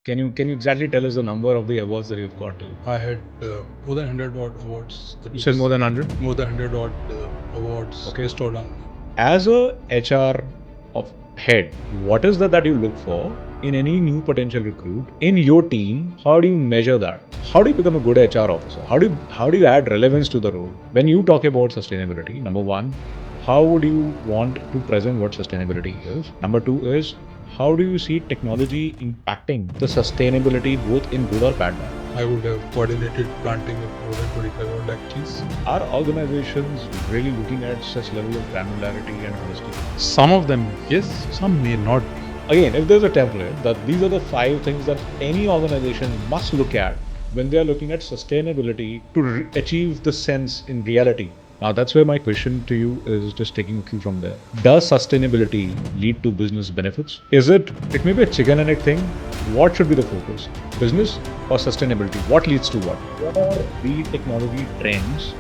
Can you exactly tell us the number of the awards that you've got? I had more than 100 odd awards. You said more than 100? More than 100 odd awards Okay. bestowed on me. As a HR of head, what is that you look for in any new potential recruit in your team? How do you measure that? How do you become a good HR officer? How do you add relevance to the role? When you talk about sustainability, number one, how would you want to present what sustainability is? Number two is, how do you see technology impacting the sustainability both in good or bad manner? I would have coordinated planting of more than 25 odd lakh trees. Are organizations really looking at such level of granularity and honesty? Some of them, yes, some may not be. Again, if there's a template that these are the 5 things that any organization must look at when they are looking at sustainability to achieve the sense in reality. Now, that's where my question to you is just taking a cue from there. Does sustainability lead to business benefits? It may be a chicken and egg thing. What should be the focus? Business or sustainability? What leads to what? What are the technology trends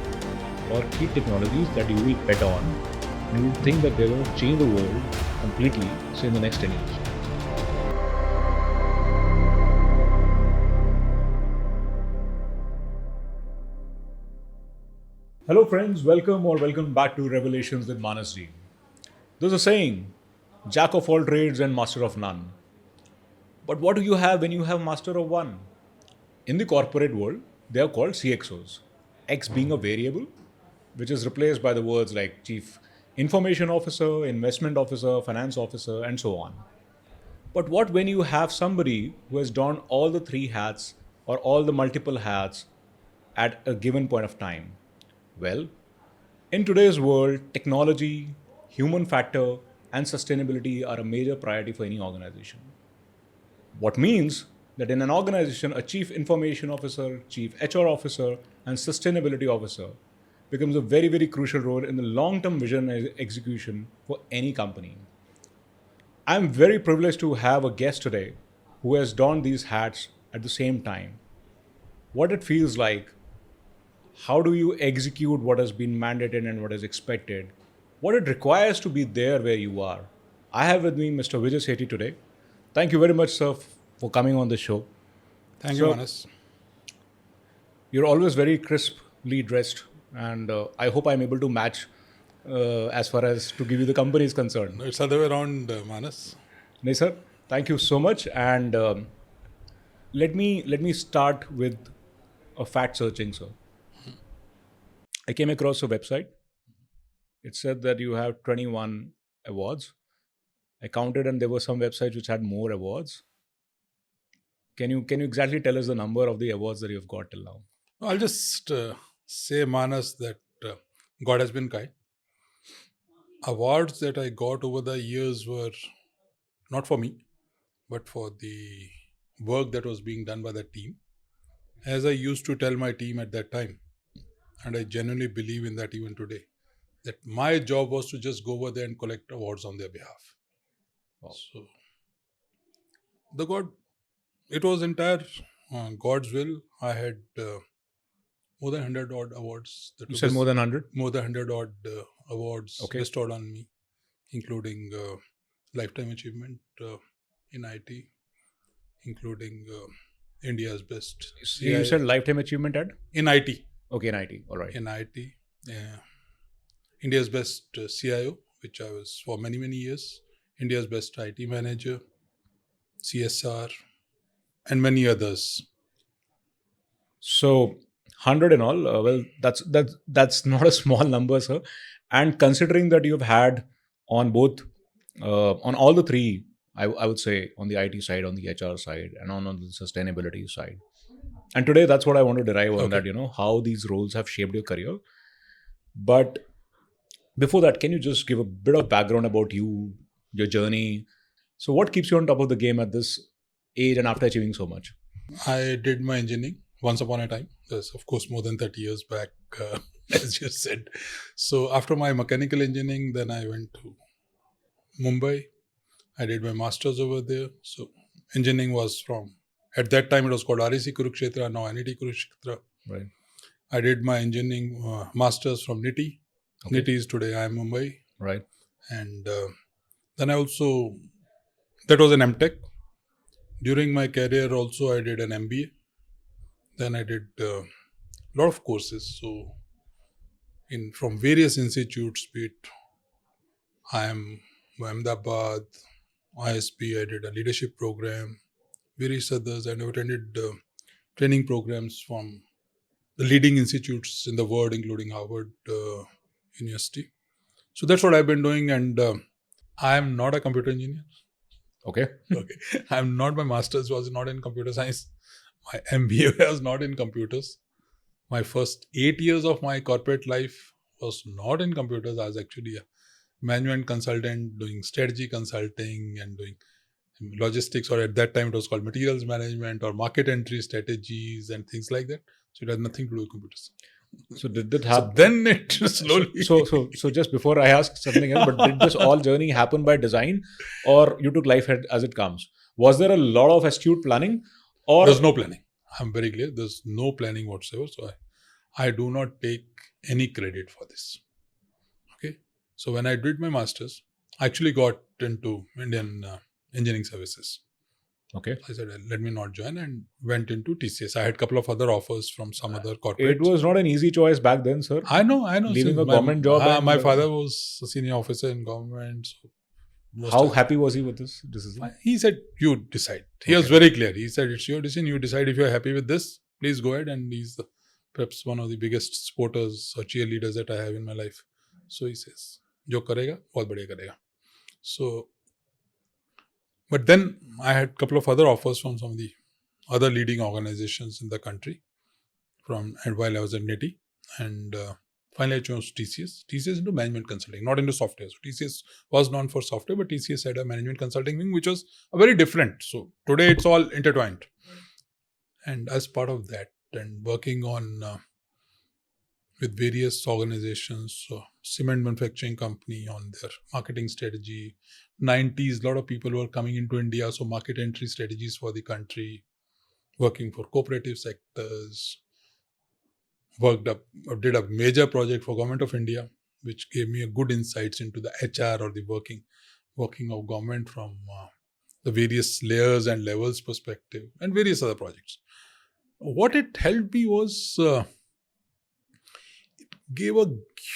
or key technologies that you will bet on and you think that they're going to change the world completely, say in the next 10 years? Hello friends, welcome back to Revelations with ManasVerse. There's a saying, Jack of all trades and master of none. But what do you have when you have master of one? In the corporate world, they are called CXOs. X being a variable, which is replaced by the words like Chief Information Officer, Investment Officer, Finance Officer, and so on. But what when you have somebody who has donned all the 3 hats or all the multiple hats at a given point of time? Well, in today's world, technology, human factor, and sustainability are a major priority for any organization. What means that in an organization, a chief information officer, chief HR officer, and sustainability officer becomes a very, very crucial role in the long-term vision and execution for any company. I'm very privileged to have a guest today who has donned these hats at the same time. What it feels like, how do you execute what has been mandated and what is expected, what it requires to be there where you are. I have with me Mr. Vijay Sethi today. Thank you very much, sir, for coming on the show. Thank you, So- Manas. You're always very crisply dressed, and I hope I'm able to match as far as to give you the company is concerned. It's other way around, Manas. No, sir. Thank you so much. And let me start with a fact searching, sir. I came across a website. It said that you have 21 awards. I counted, and there were some websites which had more awards. Can you exactly tell us the number of the awards that you've got till now? I'll just say, Manas, that God has been kind. Awards that I got over the years were not for me, but for the work that was being done by the team. As I used to tell my team at that time, and I genuinely believe in that even today, that my job was to just go over there and collect awards on their behalf. Wow. So, it was entire God's will. I had more than 100 odd awards. You said more than 100? More than 100 odd awards Okay. bestowed on me, including Lifetime Achievement in IT, including India's best You said lifetime achievement at? in IT. Okay, in IT. All right. In IT, India's best CIO, which I was for many, many years, India's best IT manager, CSR, and many others. So 100 and all. Well, that's not a small number, sir. And considering that you've had on both, on all the 3, I would say on the IT side, on the HR side, and on the sustainability side. And today, that's what I want to derive on Okay. that, how these roles have shaped your career. But before that, can you just give a bit of background about you, your journey? So what keeps you on top of the game at this age and after achieving so much? I did my engineering once upon a time. That's, of course, more than 30 years back, as you said. So after my mechanical engineering, then I went to Mumbai. I did my master's over there. So engineering was from, at that time it was called REC Kurukshetra, now NIT Kurukshetra. Right. I did my engineering master's from NITI. Okay. NITI is today IIM Mumbai. Right. And then I also, that was an MTech. During my career also I did an MBA. Then I did a lot of courses. So from various institutes, be it IIM, Ahmedabad, ISP, I did a leadership program, various others, and I've attended training programs from the leading institutes in the world, including Harvard University. So that's what I've been doing, and I am not a computer engineer. Okay. Okay, I'm not. My master's was not in computer science. My MBA was not in computers. My first 8 years of my corporate life was not in computers. I was actually a management consultant doing strategy consulting and doing logistics, or at that time it was called materials management or market entry strategies and things like that. So it has nothing to do with computers. So did that So happen? then it slowly. So just before I ask something else, but did this all journey happen by design, or you took life as it comes? Was there a lot of astute planning, or There's no planning. I'm very clear. There's no planning whatsoever. So I do not take any credit for this. Okay. So when I did my master's, I actually got into Indian engineering services. Okay. I said, let me not join, and went into TCS. I had a couple of other offers from some other corporates. It was not an easy choice back then, sir. I know. Leaving So a government job and- my father was a senior officer in government. So How happy was he with this decision? he said, you decide. He was very clear. He said, it's your decision. You decide if you're happy with this. Please go ahead. And he's perhaps one of the biggest supporters or cheerleaders that I have in my life. So he says, jo karega, bahut badhiya karega. So, but then I had a couple of other offers from some of the other leading organizations in the country and while I was at NITI. And finally I chose TCS. TCS into management consulting, not into software. So TCS was known for software, but TCS had a management consulting wing, which was a very different. So today it's all intertwined. And as part of that, and working on with various organizations, cement manufacturing company on their marketing strategy. 90s, a lot of people were coming into India, so market entry strategies for the country, working for cooperative sectors, did a major project for Government of India, which gave me a good insights into the HR or the working of government from the various layers and levels perspective, and various other projects. What it helped me was it gave a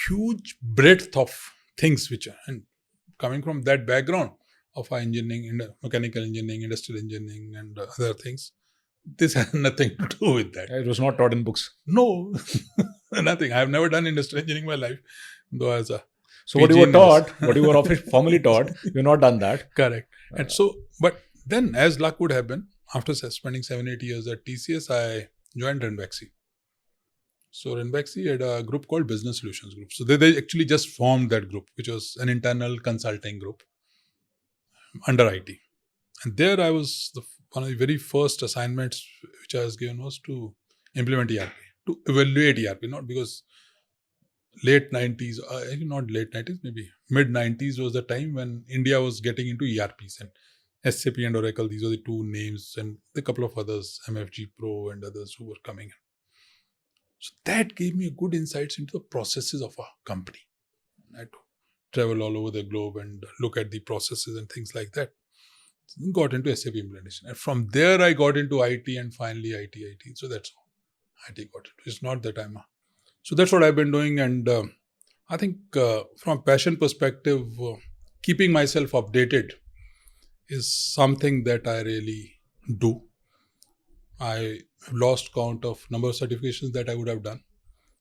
huge breadth of things which are, and coming from that background of engineering, mechanical engineering, industrial engineering, and other things, this has nothing to do with that. It was not taught in books. No, nothing. I have never done industrial engineering in my life, though as a So what you were taught, what you were formally taught, you've not done that. Correct. And so, but then as luck would have been, after spending 7-8 years at TCS, I joined Renvaxi. So Renvaxi had a group called Business Solutions Group. So they actually just formed that group, which was an internal consulting group under IT. And there I was, one of the very first assignments which I was given was to implement ERP, to evaluate ERP, not because late 90s, not late 90s, maybe mid 90s was the time when India was getting into ERPs, and SAP and Oracle, these were the two names, and a couple of others, MFG Pro and others who were coming in. So that gave me a good insights into the processes of a company. I had to travel all over the globe and look at the processes and things like that. So got into SAP implementation. And from there, I got into IT, and finally IT. So that's how IT got into. It's not that So that's what I've been doing. And I think from a passion perspective, keeping myself updated is something that I really do. I have lost count of number of certifications that I would have done.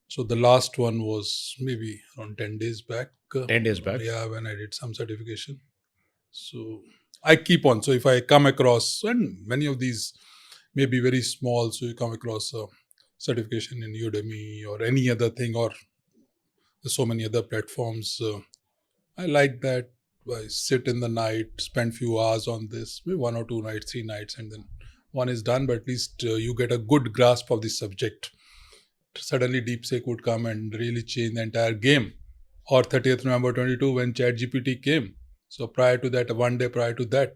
So the last one was maybe around 10 days back. 10 days back? Yeah, when I did some certification. So I keep on. So if I come across, and many of these may be very small, so you come across a certification in Udemy or any other thing, or there's so many other platforms. I like that. I sit in the night, spend few hours on this, maybe 1 or 2 nights, 3 nights, and then one is done, but at least you get a good grasp of the subject. Suddenly DeepSeek would come and really change the entire game. Or 30th November 22 when ChatGPT came. So prior to that, one day prior to that,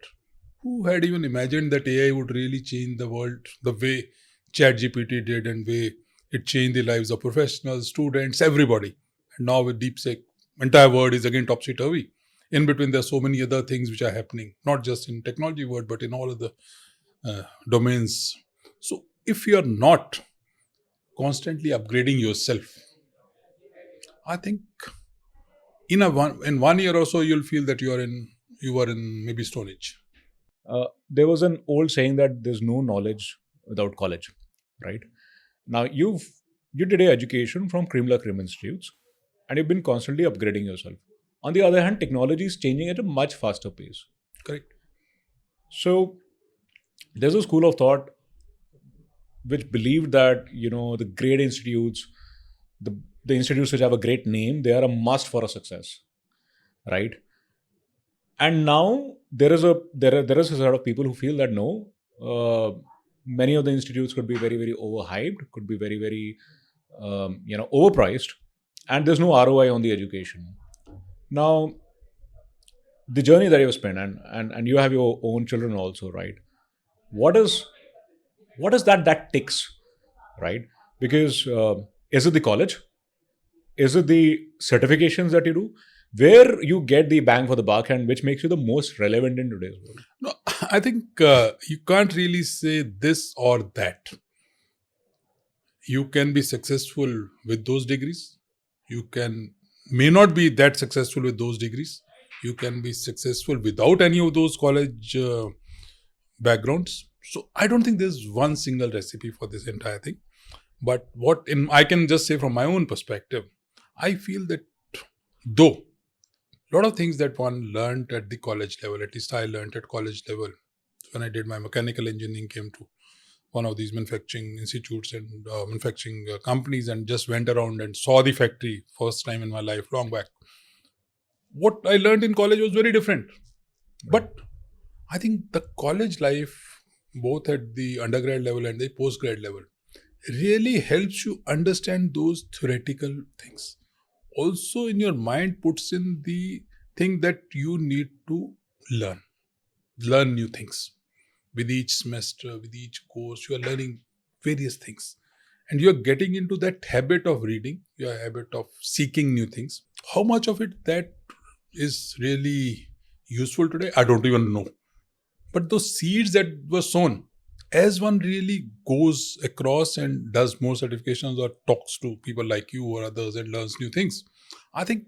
who had even imagined that AI would really change the world the way ChatGPT did, and way it changed the lives of professionals, students, everybody. And now with DeepSeek, entire world is again topsy-turvy. In between, there are so many other things which are happening, not just in technology world, but in all of the domains. So if you are not constantly upgrading yourself, I think in 1 year or so you'll feel that you are in maybe Stone Age. There was an old saying that there's no knowledge without college, right? Now you did a education from cream institutes, and you've been constantly upgrading yourself. On the other hand, technology is changing at a much faster pace. Correct. So there's a school of thought which believed that the great institutes, the institutes which have a great name, they are a must for a success, right? And now there is a set of people who feel that no, many of the institutes could be very very overhyped, could be very very overpriced, and there's no ROI on the education. Now the journey that you've spent, and you have your own children also, right? What is that ticks, right? Because is it the college? Is it the certifications that you do? Where you get the bang for the buck, and which makes you the most relevant in today's world? No, I think you can't really say this or that. You can be successful with those degrees. You may not be that successful with those degrees. You can be successful without any of those college backgrounds. So I don't think there's one single recipe for this entire thing. But I can just say from my own perspective, I feel that though a lot of things that one learned at the college level, at least I learned at college level, when I did my mechanical engineering, came to one of these manufacturing institutes and manufacturing companies, and just went around and saw the factory first time in my life, long back. What I learned in college was very different. But I think the college life, both at the undergrad level and the postgrad level, really helps you understand those theoretical things. Also in your mind puts in the thing that you need to learn new things. With each semester, with each course, you are learning various things. And you are getting into that habit of reading, your habit of seeking new things. How much of it that is really useful today, I don't even know. But those seeds that were sown, as one really goes across and does more certifications or talks to people like you or others and learns new things, I think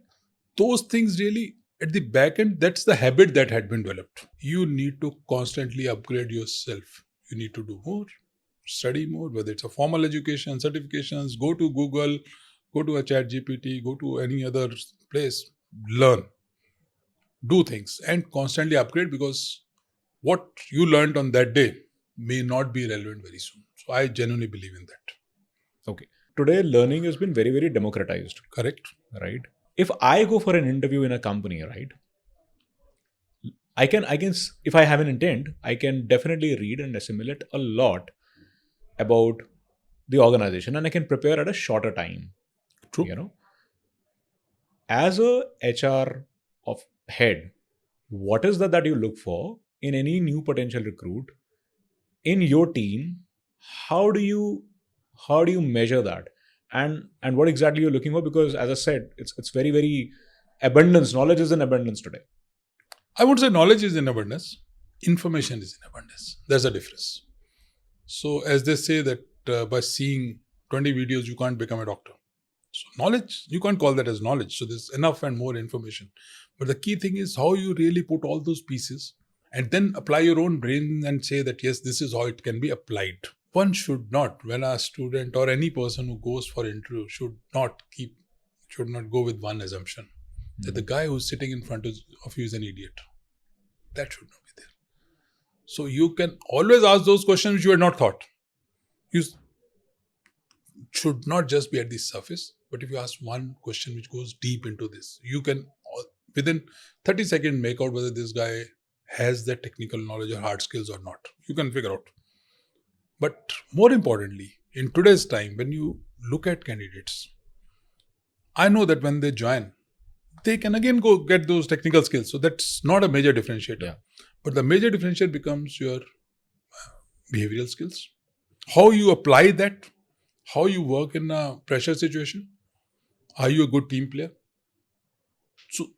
those things really, at the back end, that's the habit that had been developed. You need to constantly upgrade yourself. You need to do more, study more, whether it's a formal education, certifications, go to Google, go to a ChatGPT, go to any other place, learn, do things, and constantly upgrade, because what you learned on that day may not be relevant very soon. So I genuinely believe in that. Okay. Today, learning has been very, very democratized. Correct. Right? If I go for an interview in a company, right, I can, if I have an intent, I can definitely read and assimilate a lot about the organization, and I can prepare at a shorter time. True. As a HR of head, what is that you look for in any new potential recruit in your team? How do you measure that, and what exactly you're looking for? Because as I said, it's very very abundance. Knowledge is in abundance today. I won't say knowledge is in abundance. Information is in abundance. There's a difference. So as they say that by seeing 20 videos, you can't become a doctor. So knowledge, you can't call that as knowledge. So there's enough and more information. But the key thing is how you really put all those pieces and then apply your own brain and say that, yes, this is how it can be applied. One should not, when a student or any person who goes for interview, should not go with one assumption that the guy who's sitting in front of you is an idiot. That should not be there. So you can always ask those questions which you had not thought. You should not just be at the surface, but if you ask one question which goes deep into this, you can within 30 seconds make out whether this guy has that technical knowledge or hard skills or not. You can figure out. But more importantly, in today's time, when you look at candidates, I know that when they join, they can again go get those technical skills. So that's not a major differentiator. Yeah. But the major differentiator becomes your behavioral skills. How you apply that, how you work in a pressure situation. Are you a good team player? So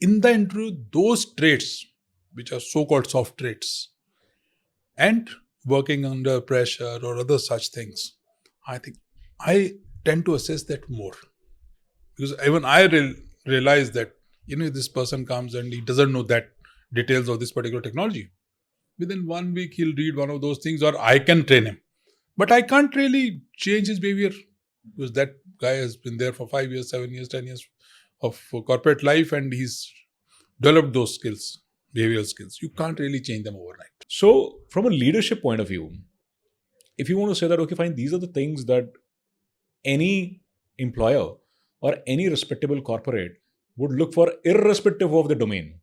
in the interview, those traits, which are so-called soft traits, and working under pressure or other such things, I think I tend to assess that more. Because even I realize that, if this person comes and he doesn't know that details of this particular technology, within 1 week he'll read one of those things, or I can train him. But I can't really change his behavior because that guy has been there for 5 years, 7 years, 10 years of corporate life, and he's developed those skills, behavioral skills. You can't really change them overnight. So, from a leadership point of view, if you want to say that, okay, fine, these are the things that any employer or any respectable corporate would look for, irrespective of the domain,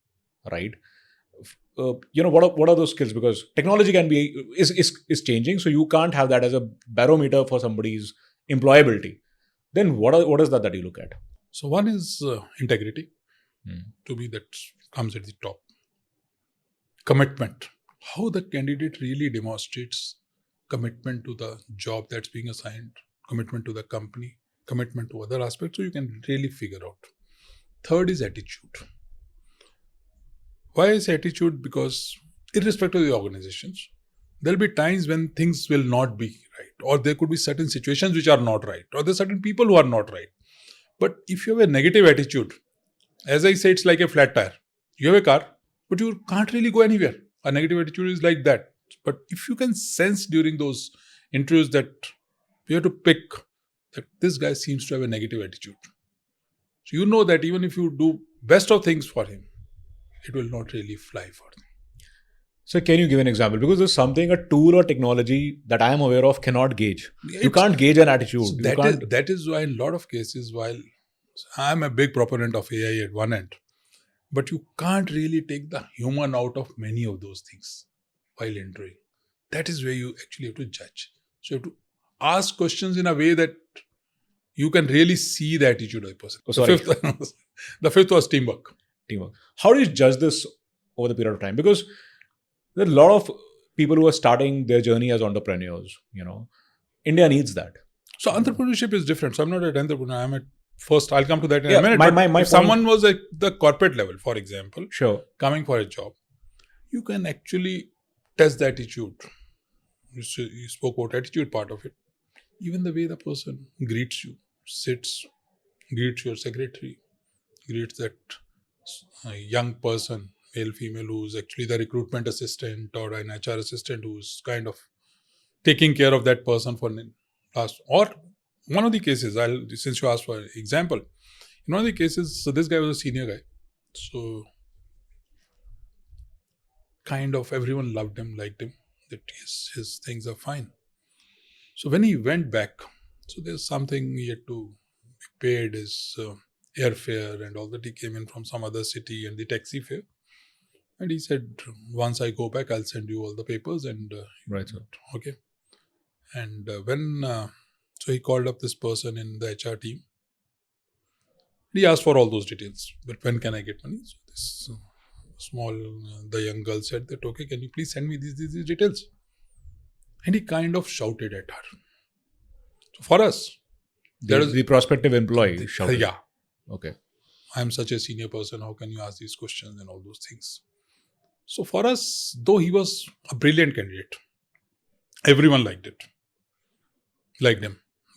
right? What are those skills? Because technology is changing, so you can't have that as a barometer for somebody's employability. Then what is that you look at? So one is integrity. To me, that comes at the top. Commitment. How the candidate really demonstrates commitment to the job that's being assigned, commitment to the company, commitment to other aspects, so you can really figure out. Third is attitude. Why is attitude? Because irrespective of the organizations, there'll be times when things will not be right, or there could be certain situations which are not right, or there's certain people who are not right. But if you have a negative attitude, as I say, it's like a flat tire. You have a car, but you can't really go anywhere. A negative attitude is like that. But if you can sense during those interviews that you have to pick that this guy seems to have a negative attitude, so you know that even if you do best of things for him, it will not really fly for them. So can you give an example? Because there's something, a tool or technology that I am aware of cannot gauge. You can't gauge an attitude. So that is why in a lot of cases, while I'm a big proponent of AI at one end, but you can't really take the human out of many of those things while entering. That is where you actually have to judge. So you have to ask questions in a way that you can really see the attitude of the person. Oh, sorry. The fifth was teamwork. How do you judge this over the period of time? Because there are a lot of people who are starting their journey as entrepreneurs. India needs that. So entrepreneurship is different. So I'm not an entrepreneur. I'm at first. I'll come to that in a minute. My if someone was at the corporate level, for example, sure, coming for a job, you can actually test the attitude. You spoke about attitude part of it. Even the way the person greets you, sits, greets your secretary, greets that young person, male, female, who's actually the recruitment assistant or an HR assistant who's kind of taking care of that person for last. Or one of the cases, since you asked for an example, in one of the cases, so this guy was a senior guy. So kind of everyone loved him, liked him, that his things are fine. So when he went back, so there's something he had to be paid, his airfare and all that. He came in from some other city and the taxi fare. And he said, once I go back, I'll send you all the papers. And right, sir. Okay. And so he called up this person in the HR team. He asked for all those details. But when can I get money? So this the young girl said that, okay, can you please send me these details? And he kind of shouted at her. So for us, the prospective employee shouted. Yeah. Okay. I'm such a senior person. How can you ask these questions and all those things? So for us, though he was a brilliant candidate, everyone liked him.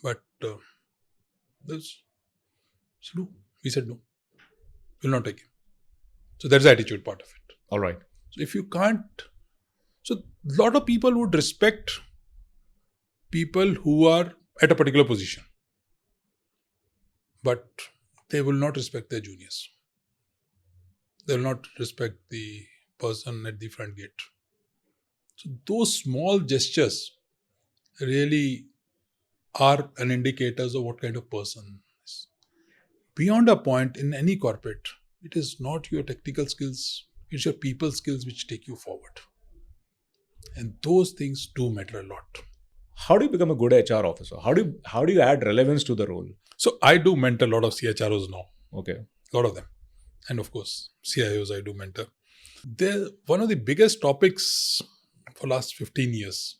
But we said no, we'll not take him. So that's the attitude part of it. All right. So if you can't, so a lot of people would respect people who are at a particular position, but they will not respect their juniors. They will not respect the person at the front gate. So those small gestures really are an indicators of what kind of person is. Beyond a point in any corporate, it is not your technical skills, it's your people skills which take you forward. And those things do matter a lot. How do you become a good HR officer? How do you add relevance to the role? So I do mentor a lot of CHROs now. Okay. A lot of them. And of course, CIOs I do mentor. One of the biggest topics for last 15 years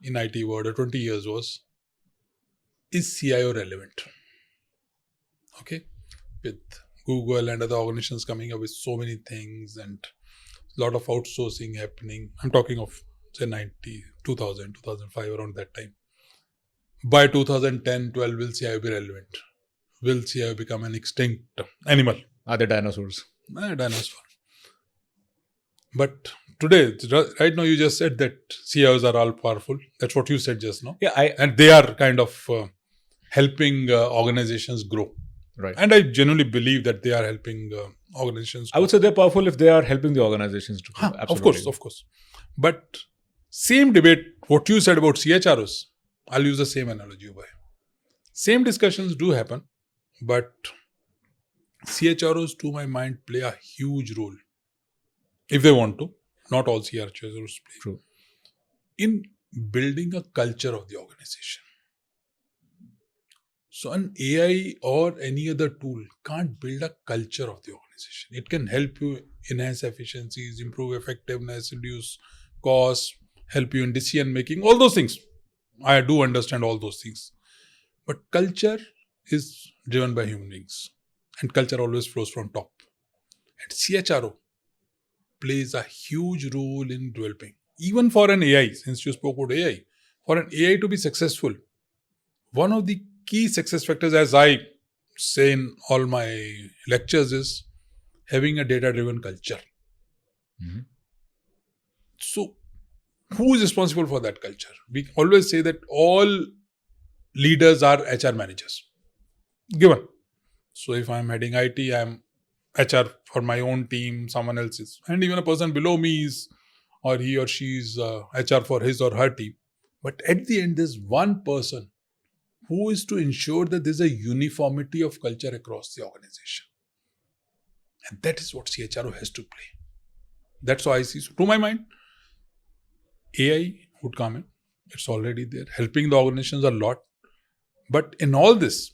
in IT world or 20 years was, is CIO relevant? Okay. With Google and other organizations coming up with so many things and a lot of outsourcing happening. I'm talking of say 90, 2000, 2005, around that time. By 2010, 12, will CIO be relevant? Will CIO become an extinct animal? Are they dinosaurs? Dinosaur. But today, right now, you just said that CIOs are all powerful. That's what you said just now. Yeah, And they are kind of helping organizations grow. Right. And I genuinely believe that they are helping organizations grow. I would say they're powerful if they are helping the organizations to grow. Absolutely. Of course. But same debate, what you said about CHROs, I'll use the same analogy, Ubhai. Same discussions do happen, but CHROs, to my mind, play a huge role. If they want to, not all CHROs play. True. In building a culture of the organization. So an AI or any other tool can't build a culture of the organization. It can help you enhance efficiencies, improve effectiveness, reduce costs, help you in decision making, all those things. I do understand all those things. But culture is driven by human beings. And culture always flows from top. And CHRO plays a huge role in developing. Even for an AI, since you spoke about AI, for an AI to be successful, one of the key success factors, as I say in all my lectures, is having a data-driven culture. Mm-hmm. So, who is responsible for that culture? We always say that all leaders are HR managers. Given. So, if I'm heading IT, I'm HR for my own team, someone else's. And even a person below me is, or he or she is HR for his or her team. But at the end, there's one person who is to ensure that there's a uniformity of culture across the organization. And that is what CHRO has to play. That's how I see. So, to my mind, AI would come in. It's already there, helping the organizations a lot. But in all this,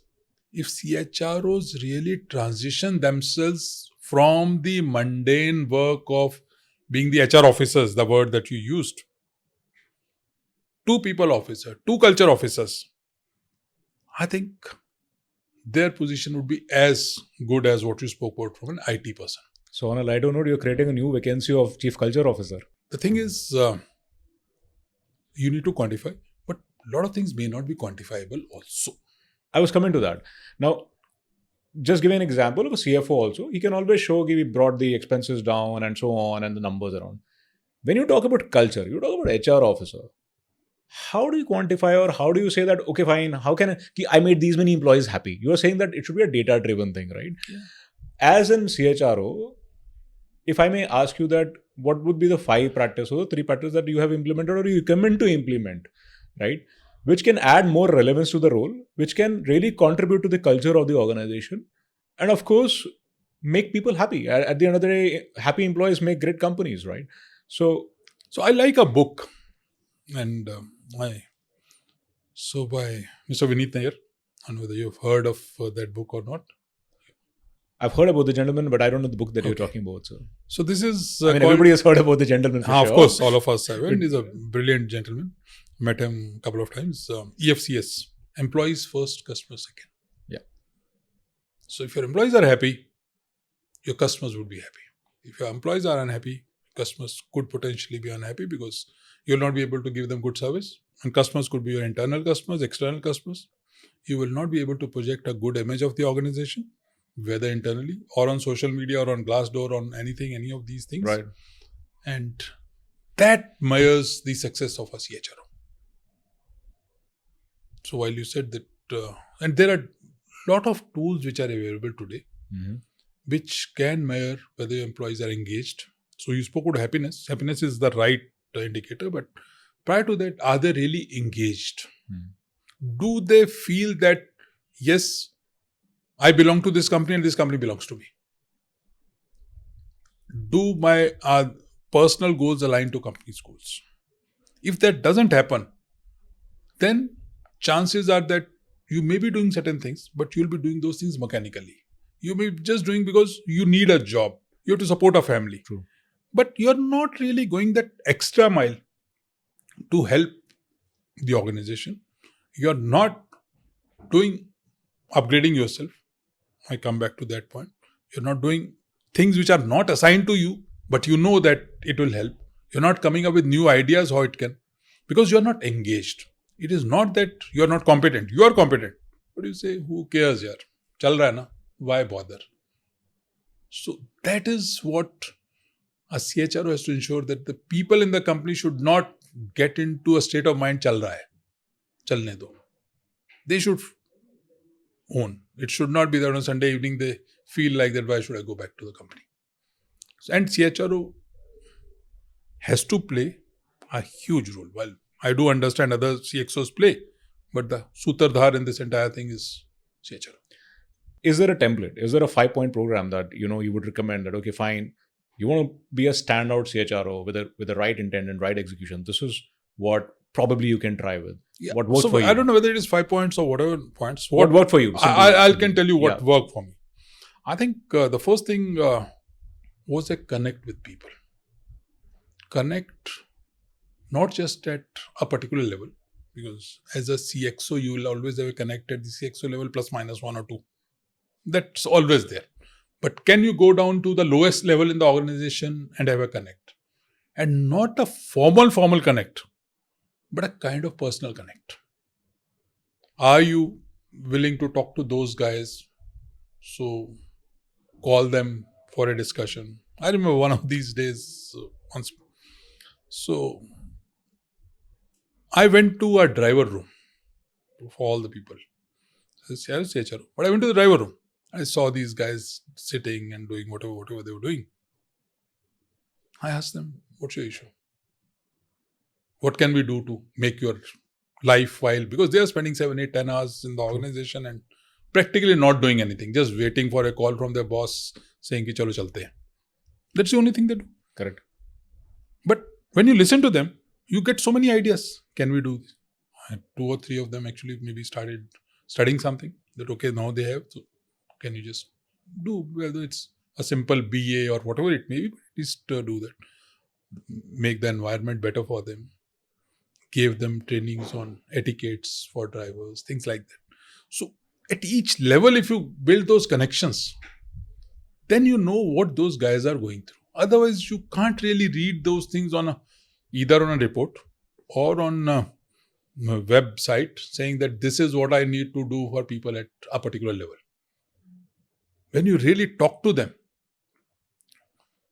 if CHROs really transition themselves from the mundane work of being the HR officers, the word that you used, to people officer, to culture officers, I think their position would be as good as what you spoke about from an IT person. So on a lighter note, you're creating a new vacancy of Chief Culture Officer. The thing is, you need to quantify, but a lot of things may not be quantifiable also. I was coming to that. Now, just give an example of a CFO also. He can always show he brought the expenses down and so on and the numbers around. When you talk about culture, you talk about HR officer. How do you quantify or how do you say that, okay, fine, how can I made these many employees happy? You are saying that it should be a data-driven thing, right? Yeah. As in CHRO, if I may ask you that, what would be the 5 practices or 3 practices that you have implemented or you recommend to implement, right? Which can add more relevance to the role, which can really contribute to the culture of the organization, and of course, make people happy. At the end of the day, happy employees make great companies, right? So I like a book, and by Mr. Vineet Nair. I don't know whether you've heard of that book or not. I've heard about The Gentleman, but I don't know the book that you're talking about, sir. So this is everybody has heard about The Gentleman. For of sure. course, all of us have. And he's a brilliant gentleman. Met him a couple of times. EFCS, employees first, customers second. Yeah. So if your employees are happy, your customers would be happy. If your employees are unhappy, customers could potentially be unhappy because you'll not be able to give them good service. And customers could be your internal customers, external customers. You will not be able to project a good image of the organization, whether internally or on social media or on Glassdoor, on anything, any of these things. Right. And that measures the success of a CHRO. So while you said that, and there are a lot of tools which are available today, which can measure whether your employees are engaged. So you spoke about happiness. Happiness is the right indicator, but prior to that, are they really engaged? Do they feel that, yes, I belong to this company and this company belongs to me? Do my personal goals align to company's goals? If that doesn't happen, then chances are that you may be doing certain things, but you'll be doing those things mechanically. You may be just doing because you need a job. You have to support a family. True. But you're not really going that extra mile to help the organization. You're not upgrading yourself. I come back to that point. You're not doing things which are not assigned to you, but you know that it will help. You're not coming up with new ideas how it can, because you're not engaged. It is not that you're not competent. You are competent. But you say, who cares, yaar? Chal raha hai na? Why bother? So that is what a CHRO has to ensure, that the people in the company should not get into a state of mind, chal raha hai, chalne do. They should own. It should not be that on Sunday evening they feel like that, why should I go back to the company? And CHRO has to play a huge role. Well, I do understand other CXOs play, but the sutardhar in this entire thing is CHRO. Is there a template? Is there a 5-point program that you would recommend that, okay, fine, you want to be a standout CHRO with the right intent and right execution? This is what probably you can try with. Yeah. What worked for you? I don't know whether it is 5 points or whatever points. What worked for you? I can tell you what Yeah. worked for me. I think the first thing was a connect with people. Connect not just at a particular level, because as a CXO, you will always have a connect at the CXO level plus minus 1 or 2. That's always there. But can you go down to the lowest level in the organization and have a connect? And not a formal connect, but a kind of personal connect. Are you willing to talk to those guys? So call them for a discussion. I remember one of these days, once. So I went to a driver room for all the people. I was CHRO, but I went to the driver room. I saw these guys sitting and doing whatever they were doing. I asked them, what's your issue? What can we do to make your life while? Because they are spending 7, 8, 10 hours in the organization and practically not doing anything, just waiting for a call from their boss saying, ki chalo chalte hain. That's the only thing they do. Correct. But when you listen to them, you get so many ideas. Can we do this? And 2 or 3 of them actually maybe started studying something that, okay, now they have. So can you just do, whether it's a simple BA or whatever it may be, but at least do that. Make the environment better for them. Gave them trainings on etiquettes for drivers, things like that. So at each level, if you build those connections, then you know what those guys are going through. Otherwise, you can't really read those things either on a report or on a website saying that this is what I need to do for people at a particular level. When you really talk to them,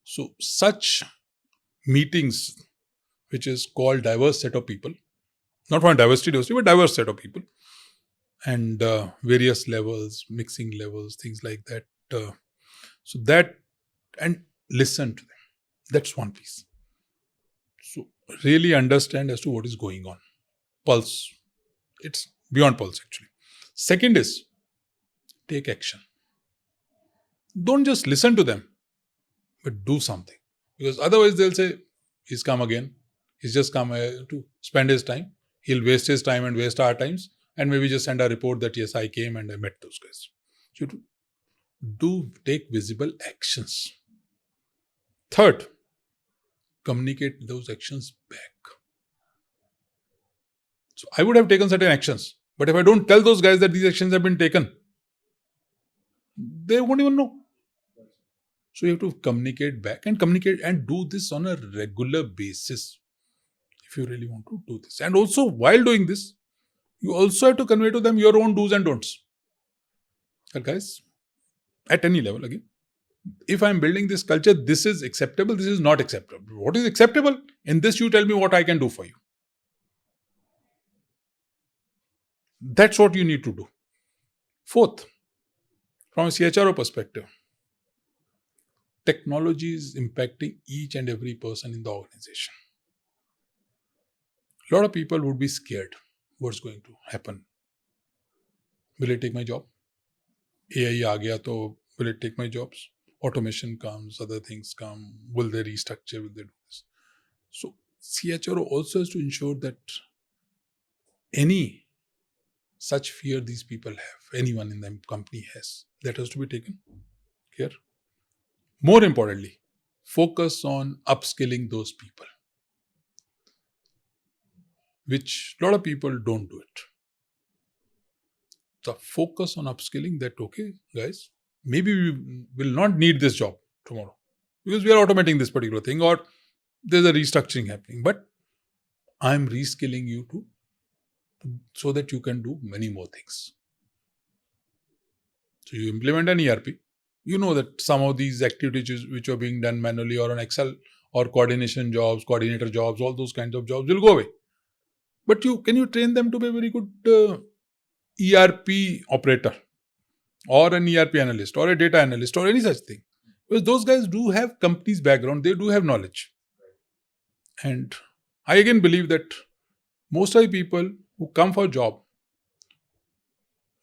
so such meetings, which is called diverse set of people, not from diversity, but diverse set of people, and various levels, mixing levels, things like that. So that, and listen to them. That's one piece. So really understand as to what is going on. Pulse. It's beyond pulse actually. Second is, take action. Don't just listen to them, but do something. Because otherwise they'll say, he's come again. He's just come to spend his time. He'll waste his time and waste our times. And maybe just send a report that, yes, I came and I met those guys. So take visible actions. Third, communicate those actions back. So I would have taken certain actions. But if I don't tell those guys that these actions have been taken, they won't even know. So you have to communicate back and do this on a regular basis if you really want to do this. And also, while doing this, you also have to convey to them your own do's and don'ts. But guys, at any level, again, if I'm building this culture, this is acceptable, this is not acceptable. What is acceptable? In this, you tell me what I can do for you. That's what you need to do. Fourth, from a CHRO perspective, technology is impacting each and every person in the organization. A lot of people would be scared. What's going to happen? Will it take my job? AI aa gaya, to will it take my jobs? Automation comes, other things come. Will they restructure? Will they do this? So CHRO also has to ensure that any such fear these people have, anyone in the company has, that has to be taken care. More importantly, focus on upskilling those people, which a lot of people don't do it. So focus on upskilling that, okay, guys, maybe we will not need this job tomorrow because we are automating this particular thing, or there's a restructuring happening. But I'm reskilling you so that you can do many more things. So you implement an ERP. You know that some of these activities which are being done manually or on Excel or coordination jobs, coordinator jobs, all those kinds of jobs will go away. But can you train them to be a very good ERP operator or an ERP analyst or a data analyst or any such thing? Because those guys do have company's background, they do have knowledge. And I again believe that most of the people who come for a job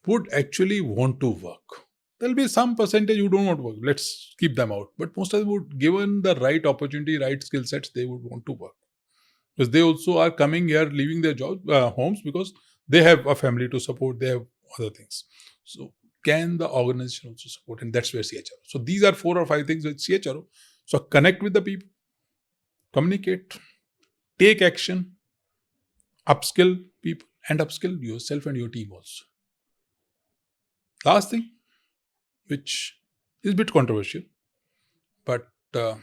would actually want to work. There'll be some percentage who don't want to work. Let's keep them out. But most of them would, given the right opportunity, right skill sets, they would want to work. Because they also are coming here, leaving their homes because they have a family to support, they have other things. So can the organization also support? And that's where CHRO. So these are 4 or 5 things with CHRO. So connect with the people, communicate, take action, upskill people, and upskill yourself and your team also. Last thing, which is a bit controversial, but a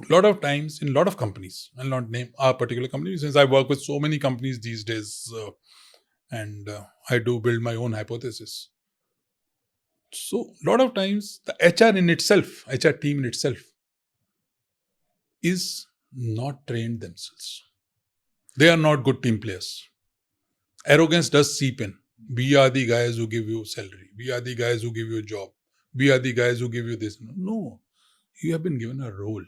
lot of times in a lot of companies, I'll not name our particular company since I work with so many companies these days and I do build my own hypothesis. So a lot of times the HR team in itself is not trained themselves. They are not good team players. Arrogance does seep in. We are the guys who give you salary. We are the guys who give you a job. We are the guys who give you this. No, you have been given a role.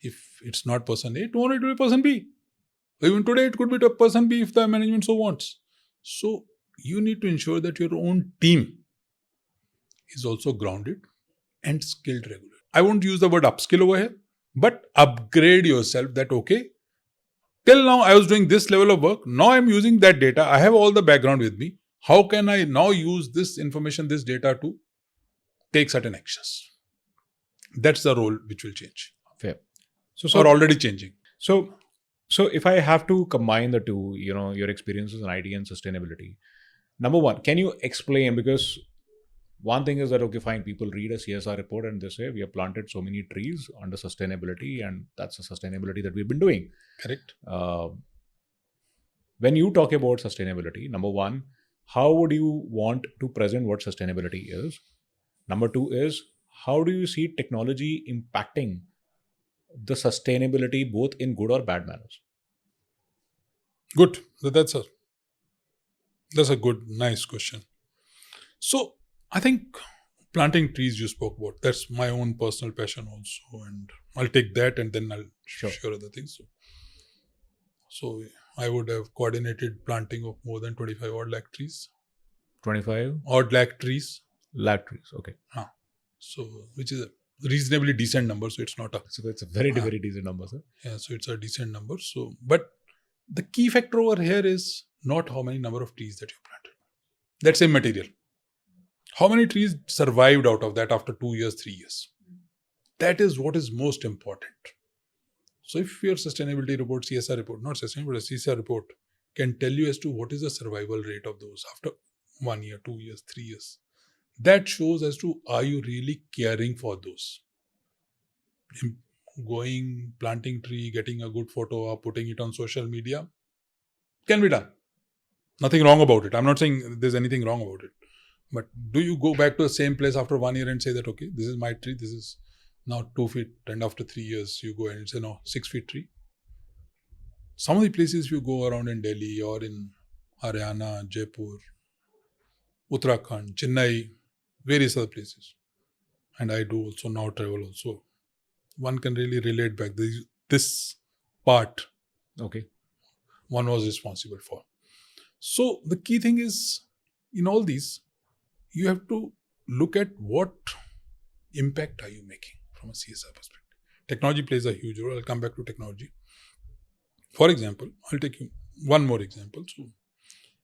If it's not person A, tomorrow it will be person B. Even today it could be to person B if the management so wants. So you need to ensure that your own team is also grounded and skilled regularly. I won't use the word upskill over here, but upgrade yourself that, okay, till now I was doing this level of work. Now I'm using that data. I have all the background with me. How can I now use this information, this data to take certain actions? That's the role which will change. Fair. So already changing. So if I have to combine the two, your experiences in IT and sustainability, number one, can you explain, because one thing is that, okay, fine, people read a CSR report and they say we have planted so many trees under sustainability and that's the sustainability that we've been doing. Correct. When you talk about sustainability, number one, how would you want to present what sustainability is? Number two is, how do you see technology impacting the sustainability both in good or bad manners? Good. That's a good, nice question. So I think planting trees you spoke about, that's my own personal passion also, and I'll take that and then I'll share other things. So I would have coordinated planting of more than 25 odd lakh trees. 25? Odd lakh trees. Lakh trees, okay. So which is a reasonably decent number. So it's not a... So it's a very, very decent number, sir. Yeah, so it's a decent number. So, but the key factor over here is not how many number of trees that you planted. That's immaterial. How many trees survived out of that after 2 years, 3 years? That is what is most important. So if your sustainability report, CSR report, not sustainability, but a CSR report can tell you as to what is the survival rate of those after 1 year, 2 years, 3 years, that shows as to, are you really caring for those? Going, planting tree, getting a good photo or putting it on social media can be done. Nothing wrong about it. I'm not saying there's anything wrong about it. But do you go back to the same place after 1 year and say that, okay, this is my tree, this is now 2 feet, and after 3 years you go and say, no, 6 feet tree? Some of the places you go around in Delhi or in Haryana, Jaipur, Uttarakhand, Chennai, various other places, and I do also now travel also, one can really relate back this part. Okay. One was responsible for. So the key thing is, in all these, you have to look at what impact are you making from a CSR perspective. Technology plays a huge role. I'll come back to technology. For example, I'll take you one more example. So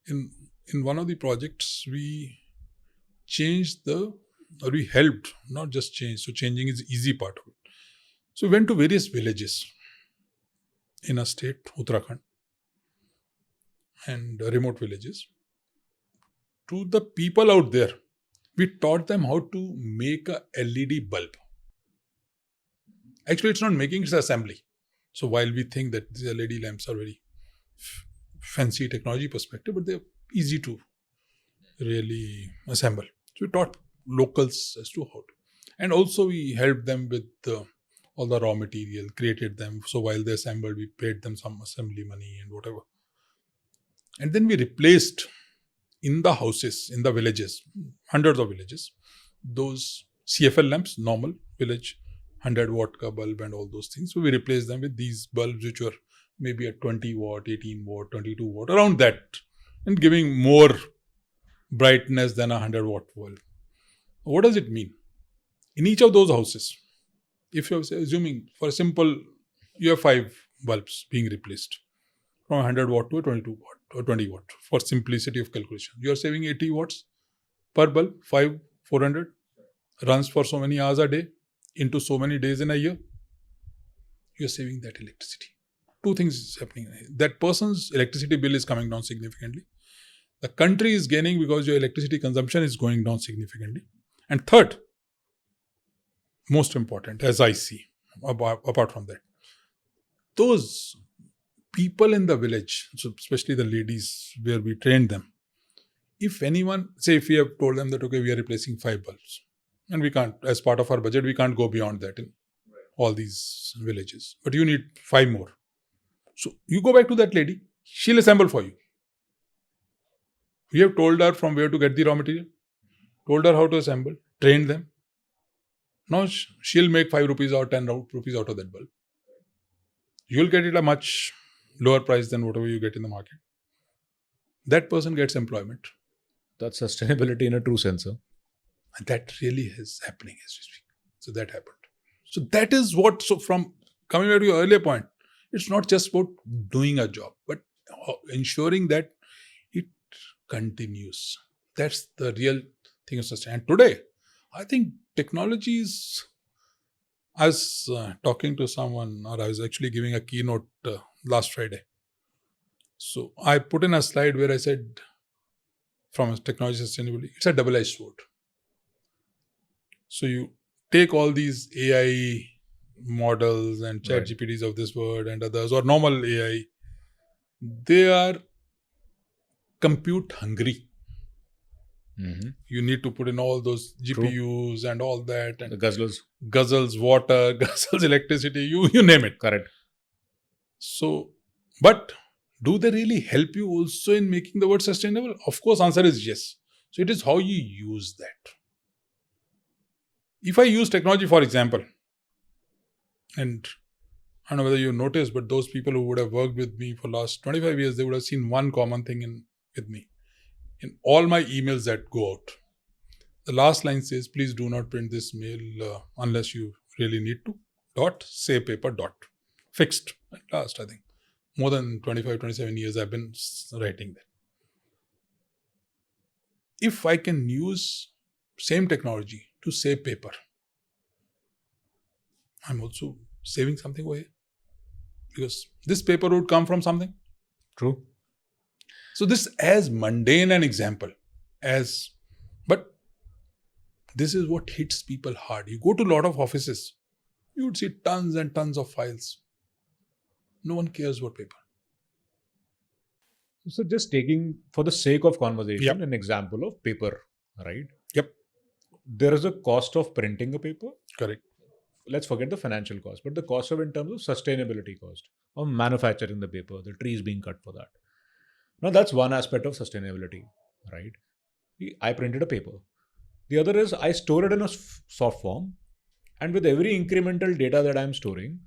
in one of the projects, we helped, not just change. So changing is the easy part of it. So we went to various villages in a state, Uttarakhand, and remote villages. To the people out there, we taught them how to make a LED bulb. Actually, it's not making, it's assembly. So while we think that these LED lamps are very fancy technology perspective, but they're easy to really assemble. So we taught locals as to how to. And also we helped them with all the raw material, created them. So while they assembled, we paid them some assembly money and whatever. And then we replaced in the houses, in the villages, hundreds of villages, those CFL lamps, normal village, 100-watt bulb and all those things. So we replaced them with these bulbs which were maybe a 20-watt, 18-watt, 22-watt, around that, and giving more brightness than a 100-watt bulb. What does it mean? In each of those houses, if you're assuming for a simple, you have 5 bulbs being replaced from 100-watt to a 22-watt or 20-watt for simplicity of calculation. You are saving 80 watts per bulb, 400, runs for so many hours a day into so many days in a year. You are saving that electricity. 2 things is happening. That person's electricity bill is coming down significantly. The country is gaining because your electricity consumption is going down significantly. And third, most important, as I see, apart from that, those people in the village, so especially the ladies where we trained them, if anyone, say if we have told them that, okay, we are replacing 5 bulbs, and we can't, as part of our budget, we can't go beyond that in all these villages, but you need 5 more. So you go back to that lady, she'll assemble for you. We have told her from where to get the raw material, told her how to assemble, trained them. Now she'll make 5 rupees or 10 rupees out of that bulb. You'll get it a much lower price than whatever you get in the market. That person gets employment. That's sustainability in a true sense. Huh? And that really is happening as we speak. So that happened. So that is what, so from coming back to your earlier point, it's not just about doing a job, but ensuring that it continues. That's the real thing of sustain. And today, I think technology is, I was talking to someone, or I was actually giving a keynote last Friday. So I put in a slide where I said, from technology sustainability, it's a double-edged sword. So you take all these AI models and chat GPTs of this world and others, or normal AI, they are compute hungry. Mm-hmm. You need to put in all those GPUs True. And all that. And the guzzles water, guzzles electricity, you name it. Correct. So, but do they really help you also in making the world sustainable? Of course, answer is yes. So it is how you use that. If I use technology, for example, and I don't know whether you noticed, but those people who would have worked with me for last 25 years, they would have seen one common thing with me. In all my emails that go out, the last line says, please do not print this mail unless you really need to. Save paper. Fixed. At last, I think. More than 25, 27 years I've been writing that. If I can use same technology to save paper, I'm also saving something over here. Because this paper would come from something. True. So this as mundane an example but this is what hits people hard. You go to a lot of offices, you would see tons and tons of files. No one cares about paper. So just taking, for the sake of conversation, Yep. an example of paper, right? Yep. There is a cost of printing a paper. Correct. Let's forget the financial cost, but the cost of, in terms of sustainability cost of manufacturing the paper, the trees being cut for that. Now that's one aspect of sustainability, right? I printed a paper. The other is I store it in a soft form, and with every incremental data that I'm storing,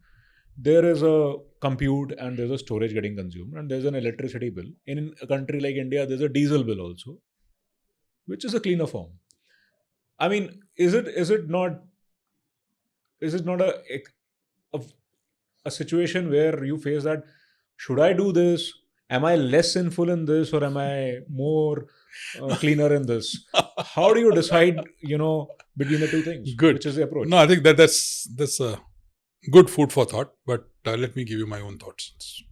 there is a compute and there's a storage getting consumed, and there's an electricity bill. In a country like India, there's a diesel bill also, which is a cleaner form. I mean, is it not a situation where you face that, should I do this? Am I less sinful in this, or am I more cleaner in this? How do you decide, between the two things? Good. Which is the approach? No, I think that's a good food for thought, but let me give you my own thoughts.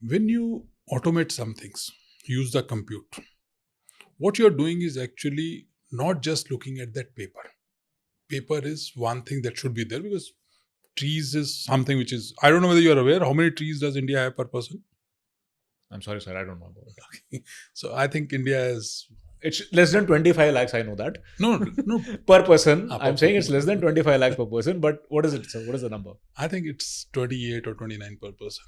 When you automate some things, use the compute, what you're doing is actually not just looking at that paper. Paper is one thing that should be there because trees is something which is, I don't know whether you are aware, how many trees does India have per person? I'm sorry, sir, I don't know about it. So I think India is, It's less than 25 lakhs, I know that. no, Per person. per I'm saying it's person. less than 25 lakhs per person, but what is it, sir? What is the number? I think it's 28 or 29 per person.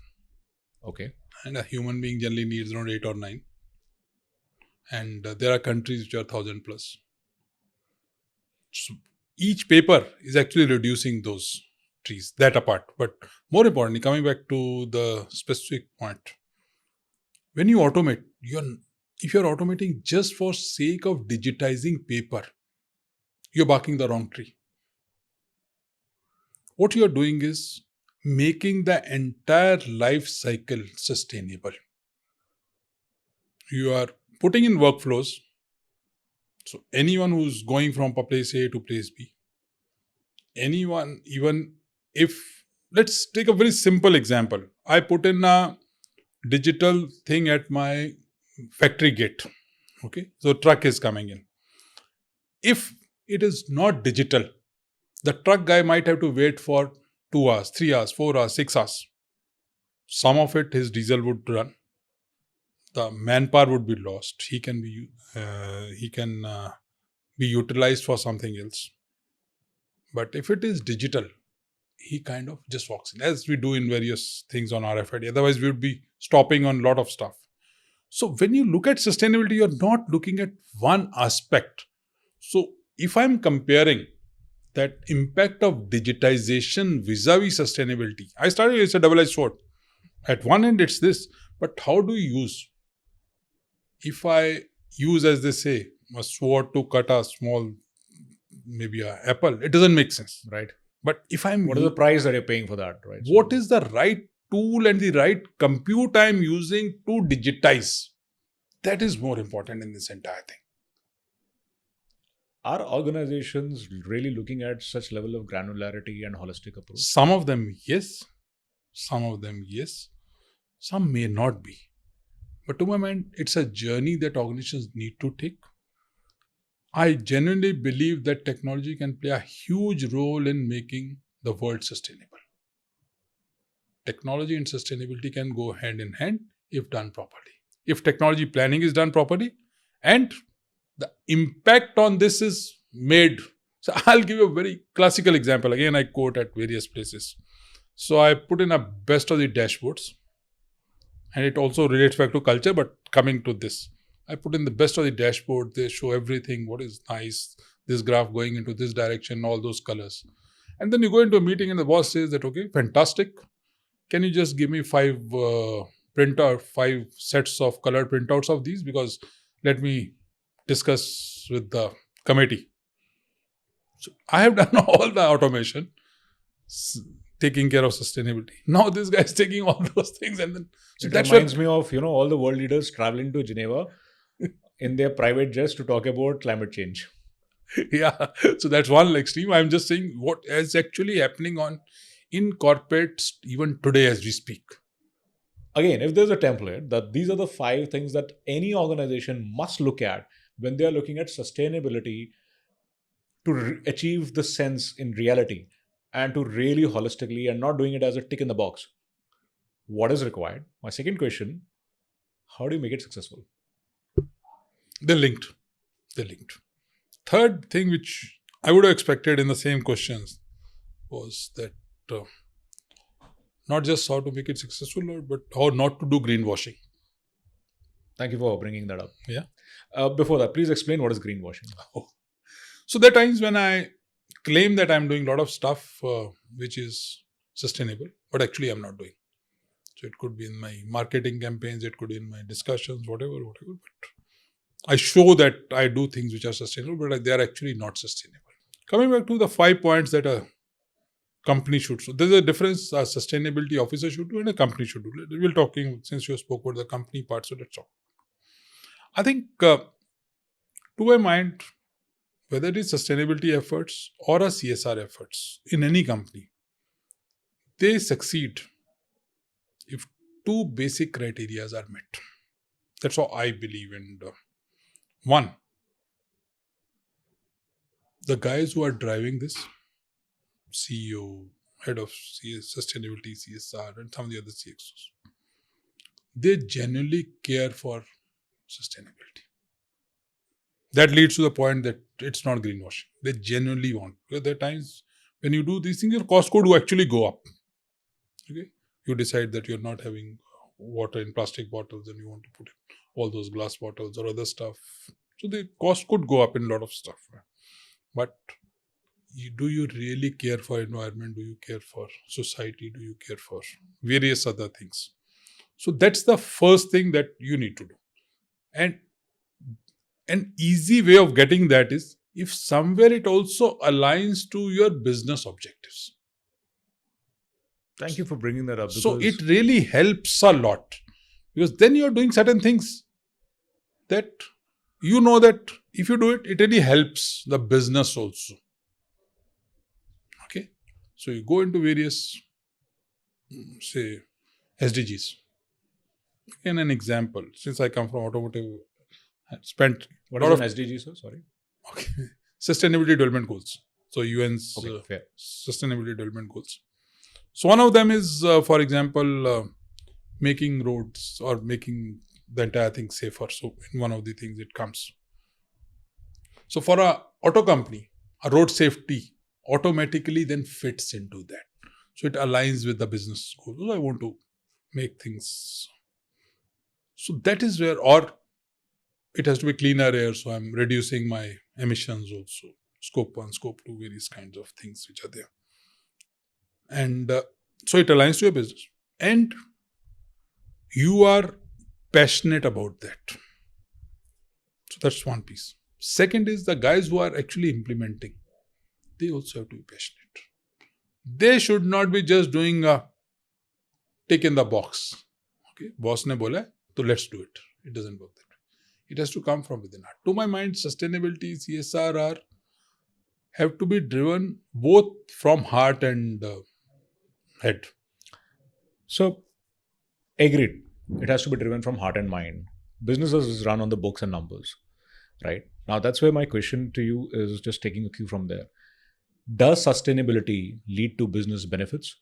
Okay. And a human being generally needs around 8 or 9. And there are countries which are 1,000 plus. So each paper is actually reducing those trees, that apart. But more importantly, coming back to the specific point, when you automate, if you're automating just for sake of digitizing paper, you're barking the wrong tree. What you're doing is making the entire life cycle sustainable. You are putting in workflows. So anyone who's going from place A to place B, anyone, even if, let's take a very simple example. I put in a digital thing at my factory gate. Okay, so truck is coming in. If it is not digital, the truck guy might have to wait for 2 hours, 3 hours, 4 hours, 6 hours. Some of it, his diesel would run. The manpower would be lost. He can be utilized for something else. But if it is digital, he kind of just walks in, as we do in various things on RFID. Otherwise, we would be stopping on a lot of stuff. So when you look at sustainability, you're not looking at one aspect. So if I'm comparing that impact of digitization vis-a-vis sustainability, I started, it's a double-edged sword. At one end, it's this, but how do you use? If I use, as they say, a sword to cut a small, maybe an apple, it doesn't make sense. Right. But if I'm... What is the price that you're paying for that, right? What is the right tool and the right compute I'm using to digitize? That is more important in this entire thing. Are organizations really looking at such level of granularity and holistic approach? Some of them, yes. Some of them, yes. Some may not be. But to my mind, it's a journey that organizations need to take. I genuinely believe that technology can play a huge role in making the world sustainable. Technology and sustainability can go hand in hand if done properly. If technology planning is done properly and the impact on this is made. So I'll give you a very classical example. Again, I quote at various places. So I put in a best of the dashboards, and it also relates back to culture, but coming to this, I put in the best of the dashboard. They show everything, what is nice, this graph going into this direction, all those colors. And then you go into a meeting and the boss says that, okay, fantastic. Can you just give me 5 sets of colored printouts of these? Because let me discuss with the committee. So I have done all the automation, taking care of sustainability. Now this guy is taking all those things, and then so it reminds me of all the world leaders traveling to Geneva in their private jets to talk about climate change. Yeah, so that's one extreme. I'm just saying what is actually happening in corporates even today as we speak. Again, if there's a template that these are the 5 things that any organization must look at when they are looking at sustainability to achieve the sense in reality and to really holistically and not doing it as a tick in the box, what is required? My second question, how do you make it successful? They're linked. Third thing which I would have expected in the same questions was that not just how to make it successful, but how not to do greenwashing. Thank you for bringing that up. Yeah. Before that, please explain what is greenwashing. So there are times when I claim that I'm doing a lot of stuff which is sustainable, but actually I'm not doing. So it could be in my marketing campaigns, it could be in my discussions, whatever. But I show that I do things which are sustainable, but they are actually not sustainable. Coming back to the 5 points that a company should. So there's a difference a sustainability officer should do and a company should do. We're talking, since you spoke about the company part, so let's talk. I think, to my mind, whether it is sustainability efforts or a CSR efforts in any company, they succeed if 2 basic criteria are met. That's how I believe. And one, the guys who are driving this, CEO, head of sustainability, CSR, and some of the other CXOs. They genuinely care for sustainability. That leads to the point that it's not greenwashing. They genuinely want. Because there are times when you do these things, your cost could actually go up. Okay, you decide that you're not having water in plastic bottles and you want to put in all those glass bottles or other stuff. So the cost could go up in a lot of stuff. But do you really care for environment? Do you care for society? Do you care for various other things? So that's the first thing that you need to do. And an easy way of getting that is if somewhere it also aligns to your business objectives. Thank you for bringing that up. So it really helps a lot, because then you're doing certain things that you know that if you do it, it really helps the business also. Okay. So you go into various, say, SDGs. Again, an example. Since I come from automotive, I spent what is an SDG, sir? Sorry. Okay. Sustainability Development Goals. So UN's fair. Sustainability Development Goals. So one of them is, for example, making roads or making the entire thing safer. So in one of the things it comes. So for a auto company, a road safety automatically then fits into that. So it aligns with the business goals. I want to make things. So that is where, or it has to be cleaner air. So I'm reducing my emissions also. Scope 1, Scope 2, various kinds of things which are there. And so it aligns to your business. And you are passionate about that. So that's one piece. Second is the guys who are actually implementing. They also have to be passionate. They should not be just doing a tick in the box. Okay, boss ne bola, so let's do it. It doesn't work that way. It has to come from within. To my mind, sustainability, CSR have to be driven both from heart and head. So, agreed. It has to be driven from heart and mind. Businesses is run on the books and numbers, right? Now, that's where my question to you is just taking a cue from there. Does sustainability lead to business benefits?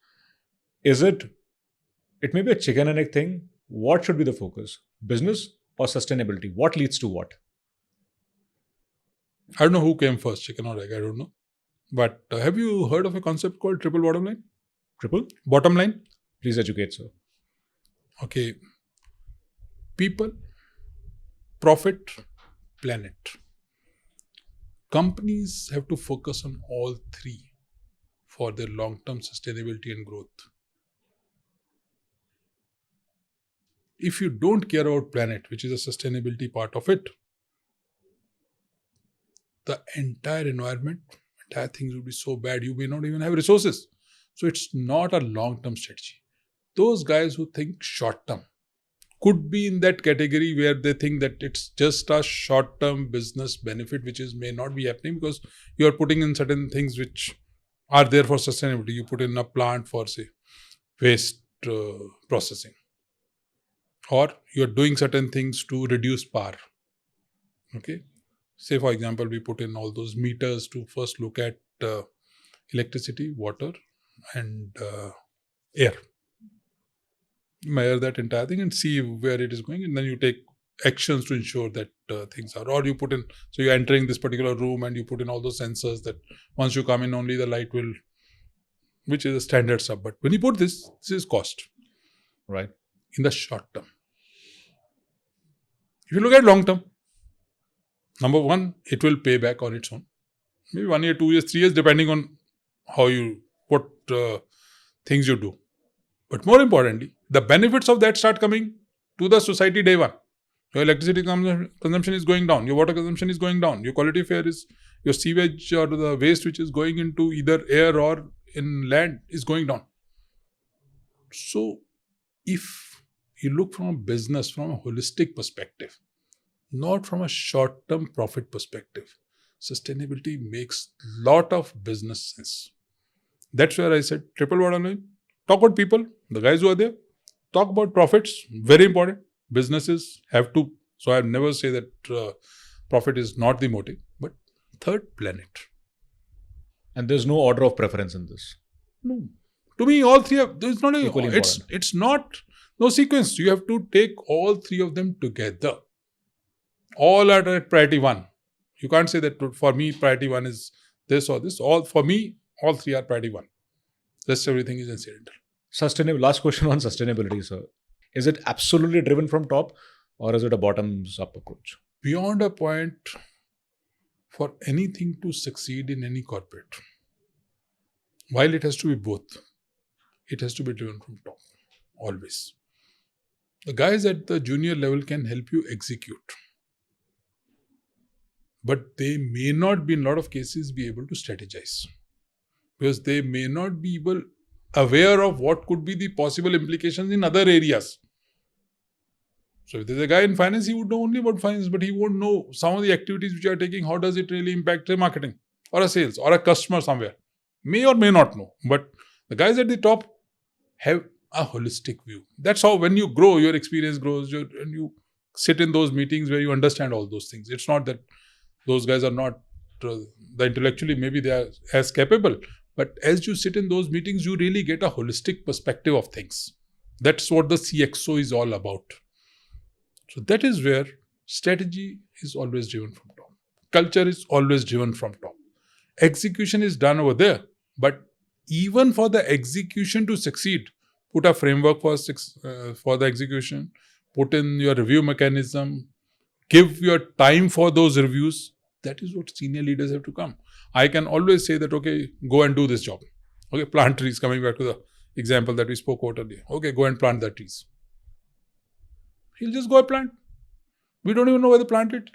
Is it may be a chicken and egg thing. What should be the focus? Business or sustainability? What leads to what? I don't know who came first, chicken or egg, I don't know. But have you heard of a concept called triple bottom line? Triple? Bottom line? Please educate, sir. Okay. People, profit, planet. Companies have to focus on all three for their long-term sustainability and growth. If you don't care about planet, which is a sustainability part of it, the entire environment, entire things will be so bad, you may not even have resources. So it's not a long-term strategy. Those guys who think short-term could be in that category where they think that it's just a short-term business benefit, which may not be happening because you are putting in certain things which are there for sustainability. You put in a plant for, say, waste processing. Or you're doing certain things to reduce power. Okay. Say, for example, we put in all those meters to first look at electricity, water, and air. Measure that entire thing and see where it is going, and then you take actions to ensure that things are. Or you put in, so you're entering this particular room and you put in all those sensors that once you come in, only the light will, which is a standard sub. But when you put this is cost. Right. In the short term. If you look at long term, number one, it will pay back on its own. Maybe 1 year, 2 years, 3 years, depending on how you, what things you do. But more importantly, the benefits of that start coming to the society day one. Your electricity consumption is going down. Your water consumption is going down. Your quality of air is, your sewage or the waste which is going into either air or in land is going down. So, if you look from a business, from a holistic perspective, not from a short-term profit perspective, sustainability makes lot of business sense. That's where I said triple bottom line. Talk about people, the guys who are there. Talk about profits, very important. Businesses have to, so I never say that profit is not the motive, but third, planet. And there's no order of preference in this. No. To me, all three of there's not Equally important. it's not no sequence. You have to take all three of them together. All are at priority one. You can't say that for me priority one is this or this. All for me, all three are priority one. Rest everything is incidental. Sustainable. Last question on sustainability, sir. Is it absolutely driven from top, or is it a bottoms up approach? Beyond a point, for anything to succeed in any corporate, while it has to be both, it has to be driven from top. Always. The guys at the junior level can help you execute. But they may not be, in a lot of cases, be able to strategize. Because they may not be aware of what could be the possible implications in other areas. So if there's a guy in finance, he would know only about finance, but he won't know some of the activities which are taking, how does it really impact a marketing or a sales or a customer somewhere. May or may not know. But the guys at the top have a holistic view. That's how when you grow, your experience grows, and you sit in those meetings where you understand all those things. It's not that those guys are not, intellectually maybe they are as capable, but as you sit in those meetings, you really get a holistic perspective of things. That's what the CXO is all about. So that is where strategy is always driven from top. Culture is always driven from top. Execution is done over there. But even for the execution to succeed, put a framework for the execution, put in your review mechanism, give your time for those reviews. That is what senior leaders have to come. I can always say that, okay, go and do this job. Okay, plant trees, coming back to the example that we spoke about earlier. Okay, go and plant the trees. He'll just go and plant. We don't even know where to plant it.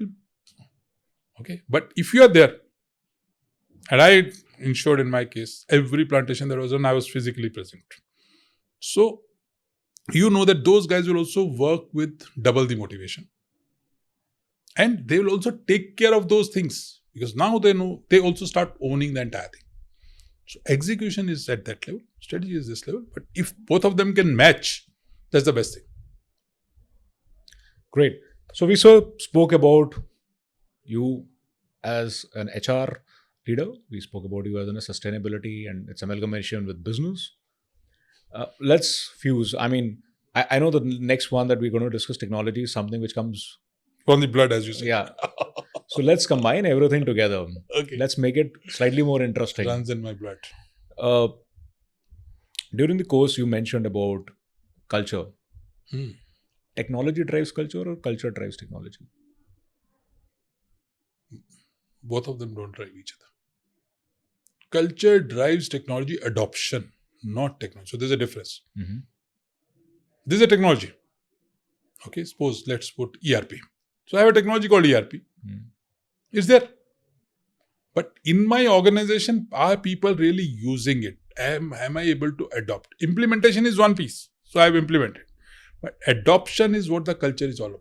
Okay, but if you are there, and I ensured in my case, every plantation that was done, I was physically present. So, you know that those guys will also work with double the motivation. And they will also take care of those things. Because now they know, they also start owning the entire thing. So, execution is at that level. Strategy is this level. But if both of them can match, that's the best thing. Great. So we spoke about you as an HR leader. We spoke about you as in a sustainability and its amalgamation with business. Let's fuse. I mean, I know the next one that we're going to discuss, technology, is something which comes from the blood, as you say. Yeah. So let's combine everything together. Okay. Let's make it slightly more interesting. Runs in my blood. During the course, you mentioned about culture. Hmm. Technology drives culture or culture drives technology? Both of them don't drive each other. Culture drives technology adoption, not technology. So there's a difference. Mm-hmm. This is a technology. Okay, suppose let's put ERP. So I have a technology called ERP. It's there. But in my organization, are people really using it? Am I able to adopt? Implementation is one piece. So I have implemented. But adoption is what the culture is all about.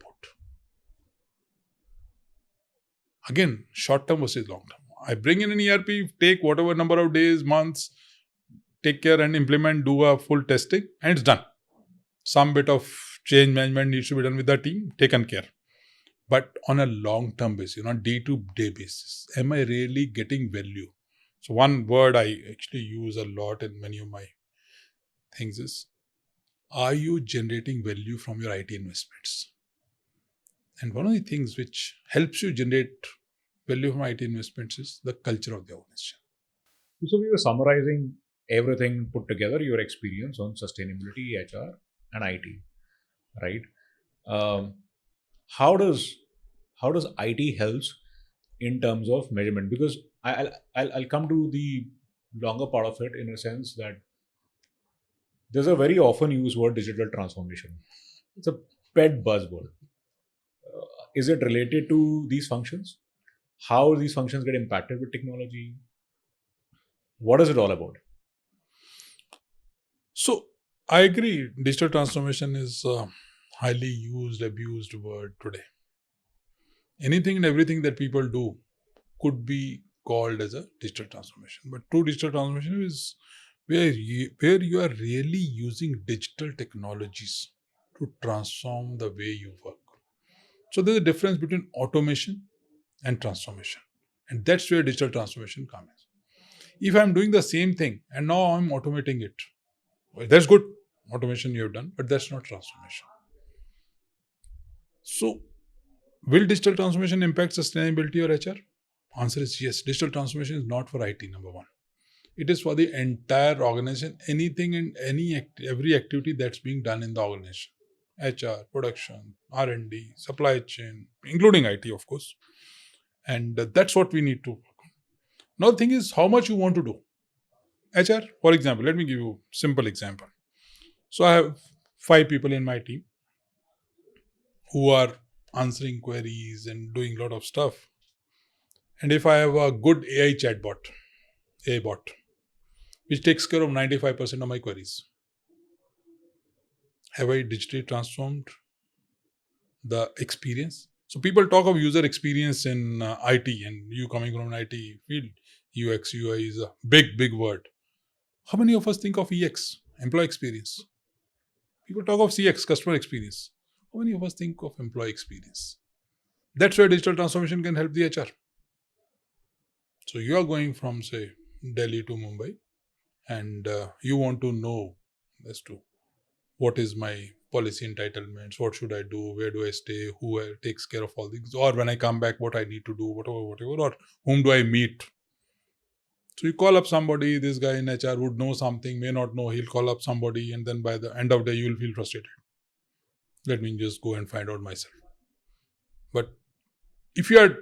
Again, short term versus long term. I bring in an ERP, take whatever number of days, months, take care and implement, do a full testing, and it's done. Some bit of change management needs to be done with the team, taken care. But on a long term basis, on day-to-day basis, am I really getting value? So one word I actually use a lot in many of my things is, are you generating value from your IT investments? And one of the things which helps you generate value from IT investments is the culture of the organization. So we were summarizing everything put together, your experience on sustainability, HR, and IT, right? How does IT helps in terms of measurement? Because I'll come to the longer part of it in a sense that there's a very often used word, digital transformation. It's a pet buzzword. Is it related to these functions? How these functions get impacted with technology? What is it all about? So I agree. Digital transformation is a highly used, abused word today. Anything and everything that people do could be called as a digital transformation. But true digital transformation is where you are really using digital technologies to transform the way you work. So there's a difference between automation and transformation. And that's where digital transformation comes. If I'm doing the same thing and now I'm automating it, That's good automation you have done, but that's not transformation. So, will digital transformation impact sustainability or HR? Answer is yes. Digital transformation is not for IT, number one. It is for the entire organization, anything and every activity that's being done in the organization. HR, production, R&D, supply chain, including IT, of course. And that's what we need to work on. Now, the thing is how much you want to do. HR, for example, let me give you a simple example. So, I have 5 people in my team who are answering queries and doing a lot of stuff. And if I have a good AI chatbot, AI bot, which takes care of 95% of my queries, have I digitally transformed the experience? So people talk of user experience in IT, and you coming from an IT field, UX, UI is a big word. How many of us think of EX, employee experience? People talk of CX, customer experience. How many of us think of employee experience? That's where digital transformation can help the HR. So you are going from, say, Delhi to Mumbai, and you want to know as to what is my policy entitlements, what should I do, where do I stay, who takes care of all things, or when I come back, what I need to do, whatever, or whom do I meet. So you call up somebody, this guy in HR would know something, may not know, he'll call up somebody, and then by the end of the day, you will feel frustrated. Let me just go and find out myself. But if you are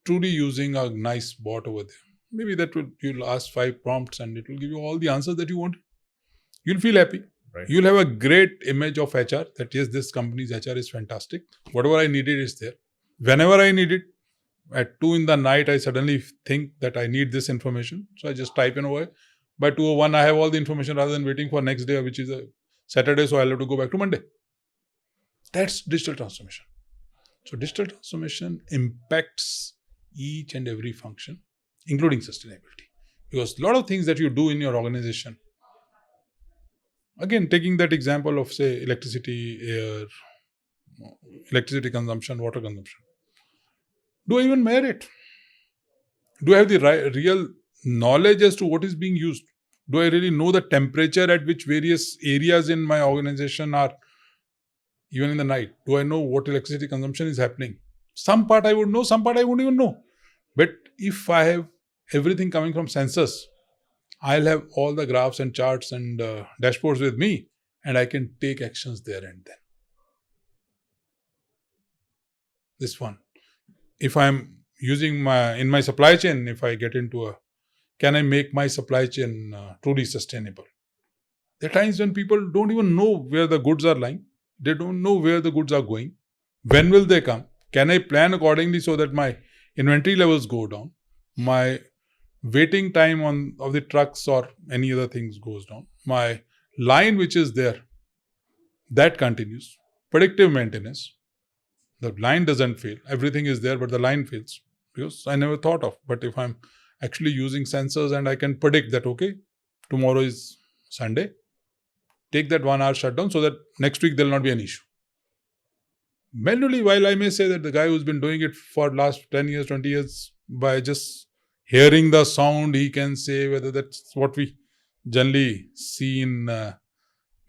truly using a nice bot over there, maybe you'll ask 5 prompts and it will give you all the answers that you want. You'll feel happy. Right. You'll have a great image of HR that yes, this company's HR is fantastic. Whatever I needed is there. Whenever I need it, at 2 in the night, I suddenly think that I need this information. So I just type in over. By 2:01, I have all the information rather than waiting for next day, which is a Saturday. So I'll have to go back to Monday. That's digital transformation. So digital transformation impacts each and every function, including sustainability. Because a lot of things that you do in your organization, again, taking that example of, say, electricity, air, electricity consumption, water consumption. Do I even measure it? Do I have the real knowledge as to what is being used? Do I really know the temperature at which various areas in my organization are, even in the night? Do I know what electricity consumption is happening? Some part I would know, some part I wouldn't even know. But if I have everything coming from sensors, I'll have all the graphs and charts and dashboards with me, and I can take actions there and then. This one. If I'm using in my supply chain, if I get into can I make my supply chain truly sustainable? There are times when people don't even know where the goods are lying. They don't know where the goods are going. When will they come? Can I plan accordingly so that my inventory levels go down? My waiting time of the trucks or any other things goes down. My line which is there, that continues. Predictive maintenance. The line doesn't fail. Everything is there, but the line fails. Because I never thought of. But if I'm actually using sensors and I can predict that, okay, tomorrow is Sunday, take that 1 hour shutdown so that next week there will not be an issue. Manually, while I may say that the guy who's been doing it for last 10 years, 20 years, by just hearing the sound, he can say whether that's what we generally see in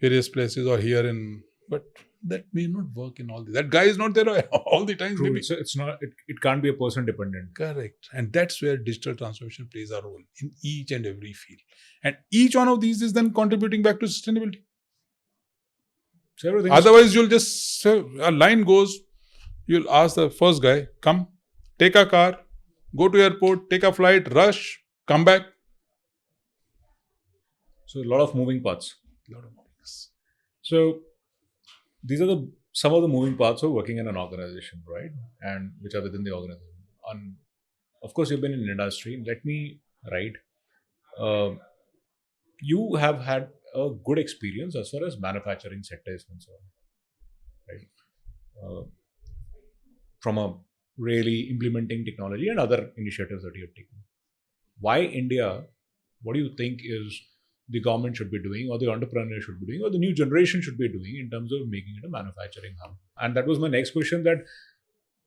various places or here in, but that may not work in all the. That guy is not there all the time. True. So it's not. It can't be a person dependent. Correct, and that's where digital transformation plays a role in each and every field, and each one of these is then contributing back to sustainability. So otherwise, you'll just a line goes. You'll ask the first guy, come, take a car, go to airport, take a flight, rush, come back. So a lot of moving parts. So these are some of the moving parts of working in an organization, right? And which are within the organization. And of course, you've been in industry. Let me you have had a good experience as far as manufacturing sector is concerned, right? From a really implementing technology and other initiatives that you have taken. Why India? What do you think is the government should be doing, or the entrepreneur should be doing, or the new generation should be doing in terms of making it a manufacturing hub? And that was my next question, that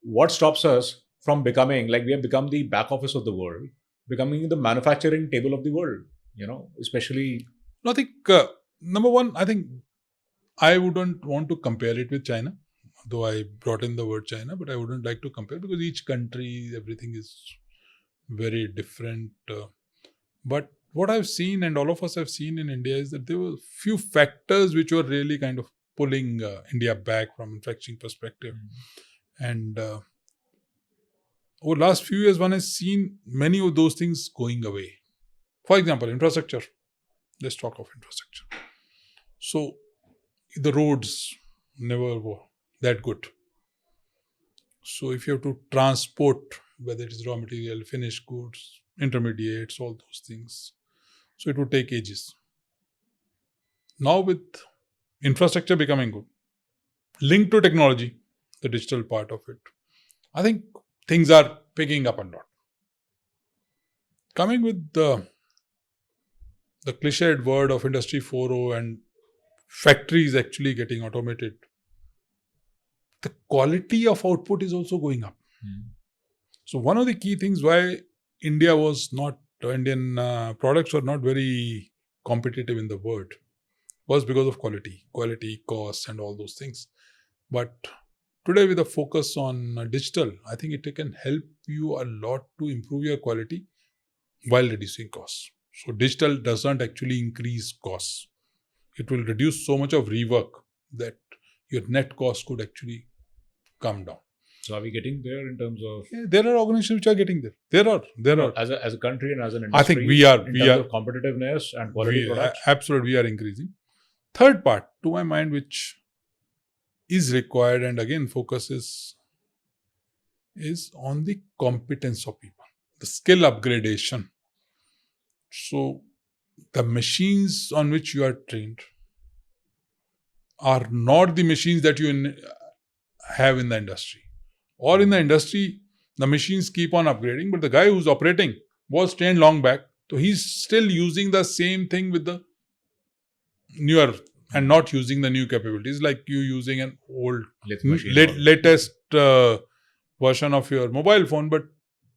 what stops us from becoming, like we have become the back office of the world, becoming the manufacturing table of the world, especially... I think Number one, I think I wouldn't want to compare it with China, though I brought in the word China, but I wouldn't like to compare because each country, everything is very different. But what I've seen, and all of us have seen in India, is that there were few factors which were really kind of pulling India back from manufacturing perspective. And over the last few years, one has seen many of those things going away. For example, infrastructure. Let's talk of infrastructure. So, the roads never were that good. So, if you have to transport, whether it is raw material, finished goods, intermediates, all those things, so it would take ages. Now, with infrastructure becoming good, linked to technology, the digital part of it, I think things are picking up a lot. Coming with the cliched word of Industry 4.0 and factories actually getting automated, the quality of output is also going up. So one of the key things why Indian products were not very competitive in the world was because of quality, costs and all those things. But today with a focus on digital, I think it can help you a lot to improve your quality while reducing costs. So digital doesn't actually increase costs. It will reduce so much of rework that your net cost could actually come down. So are we getting there in terms of? Yeah, there are organizations which are getting there. There are. As a country and as an industry. I think we are. In terms of competitiveness and quality products. Absolutely, we are increasing. Third part, to my mind, which is required, and again, focus is on the competence of people, the skill upgradation. So, the machines on which you are trained are not the machines that you have in the industry. Or in the industry, the machines keep on upgrading, but the guy who's operating was trained long back. So he's still using the same thing with the newer and not using the new capabilities, like you using an old, latest version of your mobile phone. But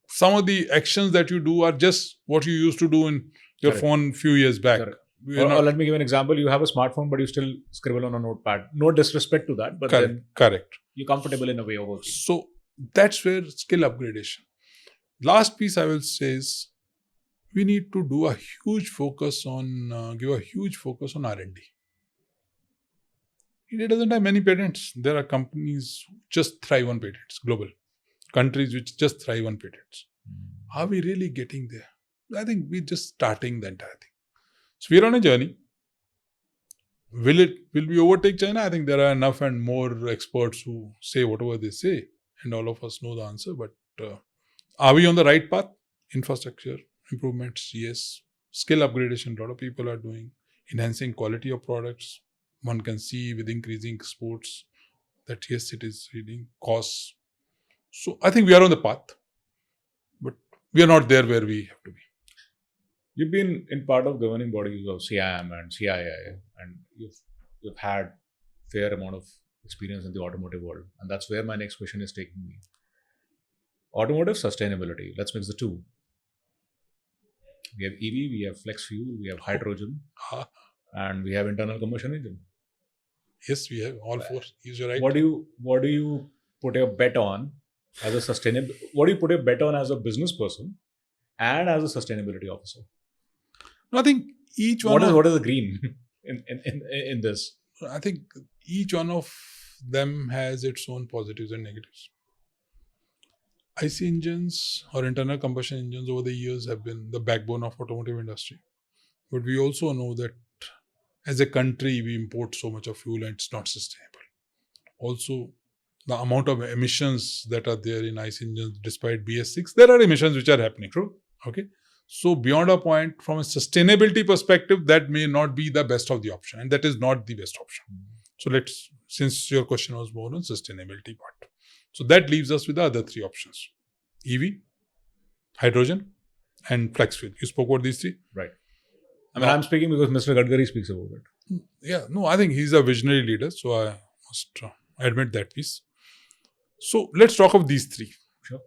some of the actions that you do are just what you used to do in your phone few years back. Or let me give an example. You have a smartphone, but you still scribble on a notepad. No disrespect to that, but then you're comfortable in a way of working. So that's where skill upgradation. Last piece I will say is we need to do a huge focus on, give a huge focus on R&D. India doesn't have many patents. There are companies who just thrive on patents, global. Countries which just thrive on patents. Are we really getting there? I think we're just starting the entire thing. So we're on a journey. Will we overtake China? I think there are enough and more experts who say whatever they say, and all of us know the answer. But are we on the right path? Infrastructure improvements, yes. Skill upgradation, a lot of people are doing. Enhancing quality of products. One can see with increasing exports that yes, it is reading costs. So I think we are on the path, but we are not there where we have to be. You've been in part of governing bodies of CIM and CII, and you've had fair amount of experience in the automotive world, and that's where my next question is taking me. Automotive sustainability. Let's mix the two. We have EV, we have flex fuel, we have hydrogen, and we have internal combustion engine. Yes, we have all four. You're right. What do you put your bet on as a sustainable? What do you put your bet on as a business person and as a sustainability officer? No, I think each one. What is the green in this? I think each one of them has its own positives and negatives. IC engines or internal combustion engines over the years have been the backbone of automotive industry. But we also know that as a country, we import so much of fuel and it's not sustainable. Also, the amount of emissions that are there in IC engines, despite BS6, there are emissions which are happening. True. Okay. So beyond a point, from a sustainability perspective, that may not be the best of the option. And that is not the best option. So since your question was more on sustainability part. So that leaves us with the other three options. EV, hydrogen, and flex fuel. You spoke about these three? Right. I mean, I'm speaking because Mr. Gadkari speaks about it. Yeah, no, I think he's a visionary leader. So I must admit that piece. So let's talk of these three. Sure.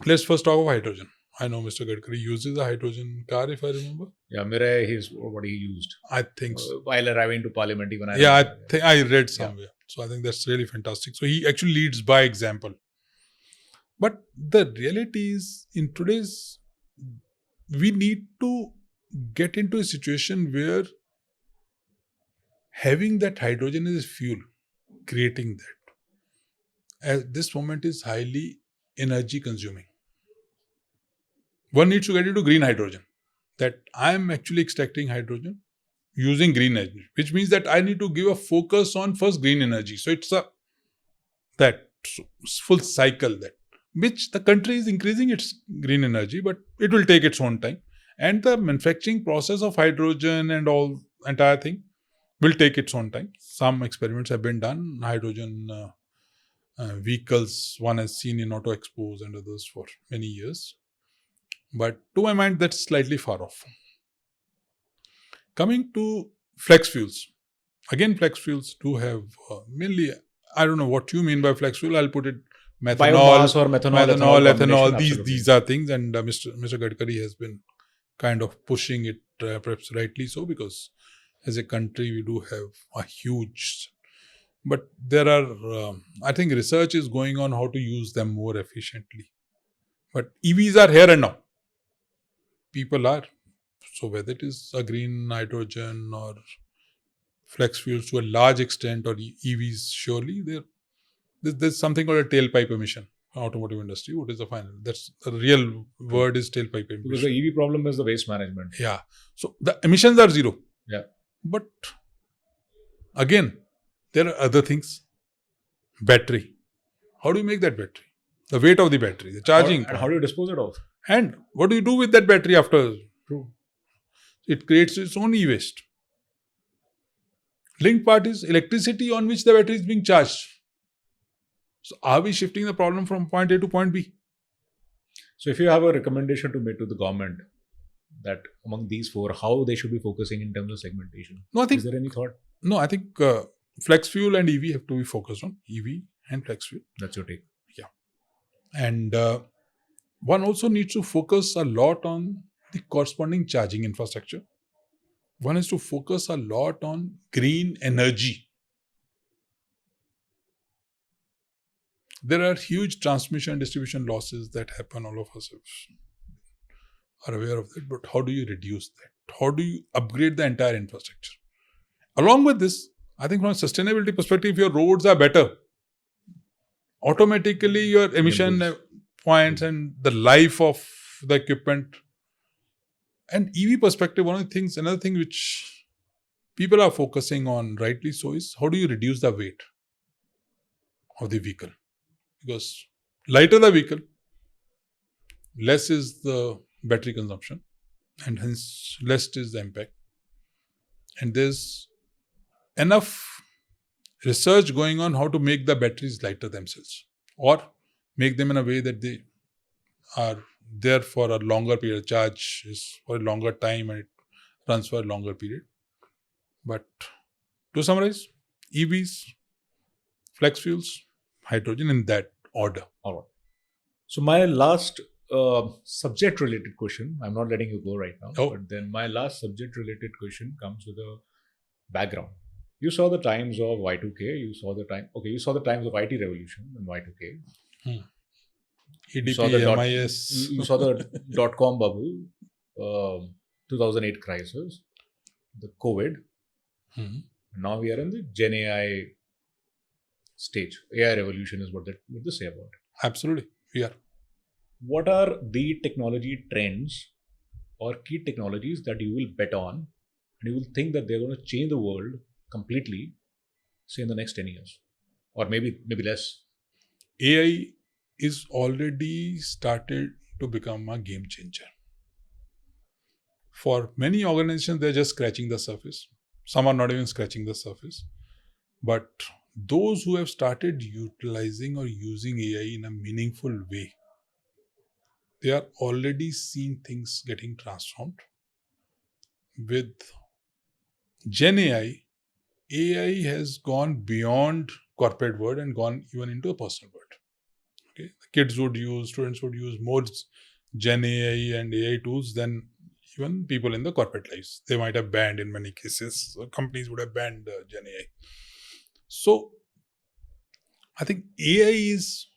Let's first talk of hydrogen. I know Mr. Gadkari uses a hydrogen car, if I remember. Yeah, Mirai, he's what he used. I think so. While arriving to Parliament, even I Yeah, I remember. think I read somewhere. So I think that's really fantastic. So he actually leads by example. But the reality is, in today's, we need to get into a situation where having that hydrogen as fuel, creating that, at this moment is highly energy consuming. One needs to get into green hydrogen. That I am actually extracting hydrogen using green energy, which means that I need to give a focus on first green energy. So it's that full cycle that which the country is increasing its green energy, but it will take its own time. And the manufacturing process of hydrogen and all entire thing will take its own time. Some experiments have been done. Hydrogen vehicles, one has seen in Auto Expos and others for many years. But to my mind, that's slightly far off. Coming to flex fuels. Again, flex fuels do have mainly, I don't know what you mean by flex fuel. I'll put it methanol, Biomass or methanol ethanol. combination, These are things, and Mr. Gadkari has been kind of pushing it, perhaps rightly so, because as a country we do have a huge. But there are, I think, research is going on how to use them more efficiently. But EVs are here and now. People are. So whether it is a green hydrogen or flex fuels to a large extent or EVs, surely there's something called a tailpipe emission. Automotive industry. What is the final? That's the real word is tailpipe emission. Because the EV problem is the waste management. Yeah. So the emissions are zero. Yeah. But again, there are other things. Battery. How do you make that battery? The weight of the battery, the charging. And how do you dispose it of? And what do you do with that battery after? True. It creates its own e-waste. Linked part is electricity on which the battery is being charged. So are we shifting the problem from point A to point B? So if you have a recommendation to make to the government that among these four, how they should be focusing in terms of segmentation? No, I think is there any thought? No, I think flex fuel and EV have to be focused on. EV and flex fuel. That's your take. Yeah. And one also needs to focus a lot on the corresponding charging infrastructure. One has to focus a lot on green energy. There are huge transmission and distribution losses that happen. All of us are aware of that. But how do you reduce that? How do you upgrade the entire infrastructure? Along with this, I think from a sustainability perspective, if your roads are better, automatically your emission points and the life of the equipment. And EV perspective, another thing which people are focusing on, rightly so, is how do you reduce the weight of the vehicle? Because lighter the vehicle, less is the battery consumption, and hence less is the impact. And there's enough research going on how to make the batteries lighter themselves, or make them in a way that they are there for a longer period. Charge is for a longer time and it runs for a longer period. But to summarize, EVs, flex fuels, hydrogen in that order. All right. So my last subject-related question, I'm not letting you go right now, but then my last subject-related question comes with a background. You saw the times of Y2K, you saw the times of IT revolution and Y2K. EDP, MIS. You saw the dot-com bubble, 2008 crisis, the COVID. Now we are in the Gen AI stage. AI revolution is what they say about it. Absolutely, we are. What are the technology trends or key technologies that you will bet on and you will think that they're going to change the world completely, say in the next 10 years? Or maybe less? AI is already started to become a game changer. For many organizations, they're just scratching the surface. Some are not even scratching the surface. But those who have started utilizing or using AI in a meaningful way, they are already seeing things getting transformed. With Gen AI, AI has gone beyond corporate world and gone even into a personal world. Okay, students would use more Gen AI and AI tools than even people in the corporate lives. They might have banned in many cases. So companies would have banned Gen AI. So I think AI is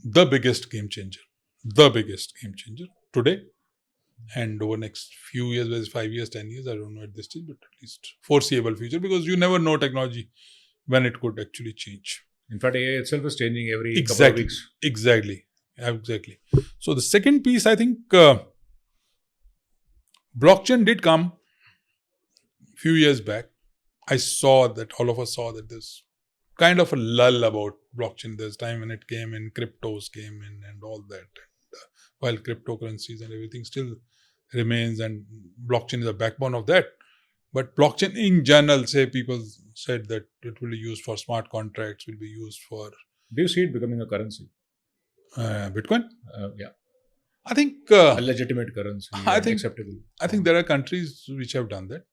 the biggest game changer. The biggest game changer today and over next few years, whether it's 5 years, 10 years, I don't know at this stage, but at least foreseeable future, because you never know technology when it could actually change. In fact, AI itself is changing every couple of Exactly. weeks. Exactly. So the second piece, I think blockchain did come few years back. I saw that all of us saw that there's kind of a lull about blockchain. There's time when it came in, cryptos came in, and all that. And, while cryptocurrencies and everything still remains, and blockchain is a backbone of that. But blockchain in general, say people said that it will be used for smart contracts, will be used for Do you see it becoming a currency? Bitcoin. Yeah, I think a legitimate currency, I think acceptable. I think there are countries which have done that,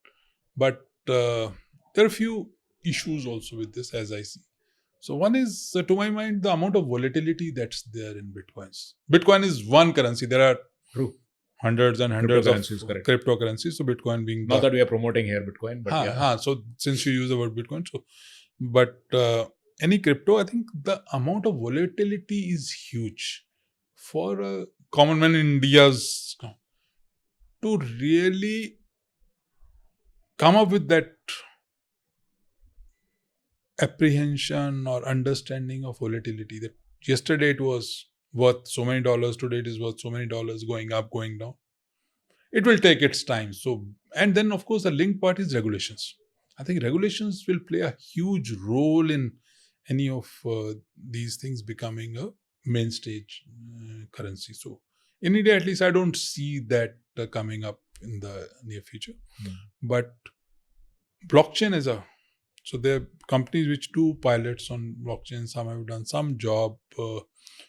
but there are a few issues also with this, as I see. So one is, to my mind, the amount of volatility that's there in bitcoins. Bitcoin is one currency. There are True. hundreds and hundreds of Cryptocurrencies, correct. cryptocurrencies. So Bitcoin being Not that we are promoting here Bitcoin, but yeah. So since you use the word Bitcoin, so but any crypto, I think the amount of volatility is huge for a common man in India's to really come up with that apprehension or understanding of volatility. That yesterday it was worth so many dollars, today it is worth so many dollars, going up, going down. It will take its time. So, and then of course the linked part is regulations. I think regulations will play a huge role in any of these things becoming a main stage currency. So in India, at least, I don't see that coming up in the near future. But blockchain is so there are companies which do pilots on blockchain. Some have done some job.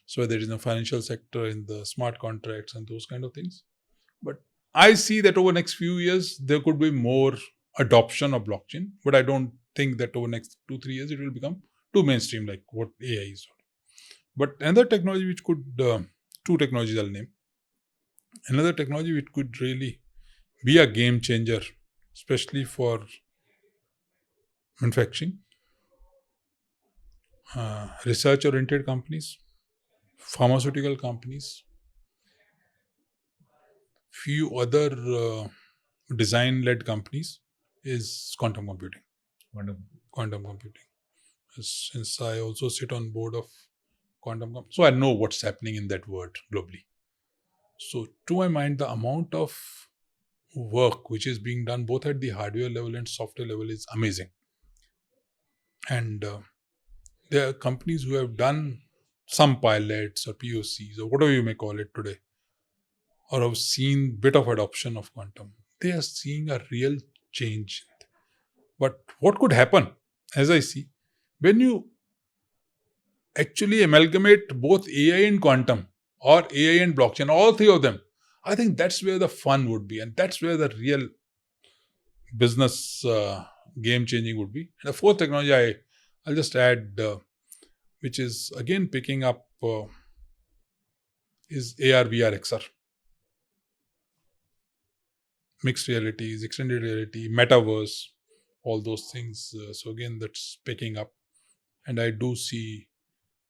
So there is in the financial sector, in the smart contracts and those kind of things. But I see that over the next few years, there could be more adoption of blockchain. But I don't think that over the next 2-3 years, it will become too mainstream like what AI is. But another technology which could, two technologies I'll name. Another technology which could really be a game changer, especially for manufacturing, research-oriented companies, pharmaceutical companies, few other design-led companies, is quantum computing. Wonderful. Quantum computing. Since I also sit on board of quantum computing, so I know what's happening in that world globally. So to my mind, the amount of work which is being done both at the hardware level and software level is amazing. And there are companies who have done some pilots or POCs or whatever you may call it today, or have seen bit of adoption of quantum. They are seeing a real change. But what could happen, as I see, when you actually amalgamate both AI and quantum or AI and blockchain, all three of them, I think that's where the fun would be, and that's where the real business game changing would be. And the fourth technology I'll just add, which is again picking up, is AR, VR, XR. Mixed realities, extended reality, metaverse, all those things. So again, that's picking up. And I do see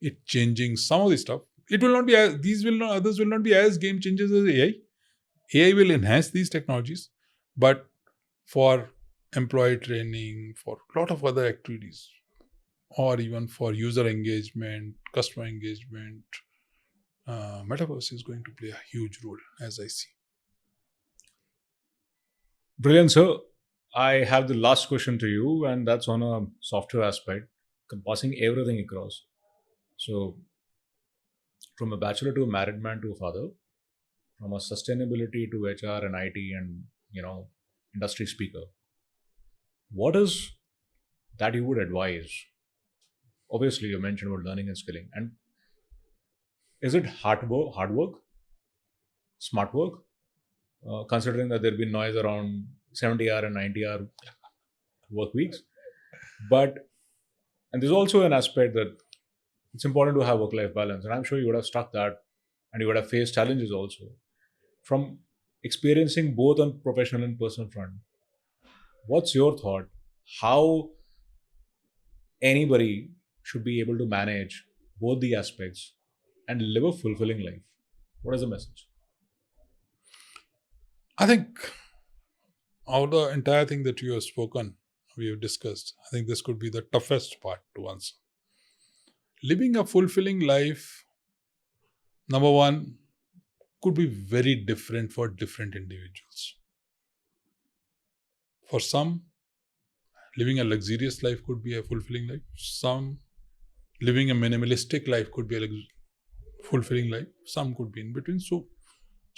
it changing some of the stuff. It will not be as, others will not be as game changers as AI. AI will enhance these technologies, but for employee training, for a lot of other activities, or even for user engagement, customer engagement, metaverse is going to play a huge role, as I see. Brilliant, sir. I have the last question to you, and that's on a software aspect, passing everything across. So, from a bachelor to a married man to a father, from a sustainability to HR and IT and industry speaker, what is that you would advise? Obviously, you mentioned about learning and skilling, and is it hard work, smart work? Considering that there'll be noise around 70-hour and 90-hour work weeks. And there's also an aspect that it's important to have work-life balance. And I'm sure you would have struck that and you would have faced challenges also. From experiencing both on professional and personal front, what's your thought? How anybody should be able to manage both the aspects and live a fulfilling life? What is the message? I think out of the entire thing that you have spoken, we have discussed, I think this could be the toughest part to answer. Living a fulfilling life, number one, could be very different for different individuals. For some, living a luxurious life could be a fulfilling life. Some, living a minimalistic life could be a fulfilling life. Some could be in between. So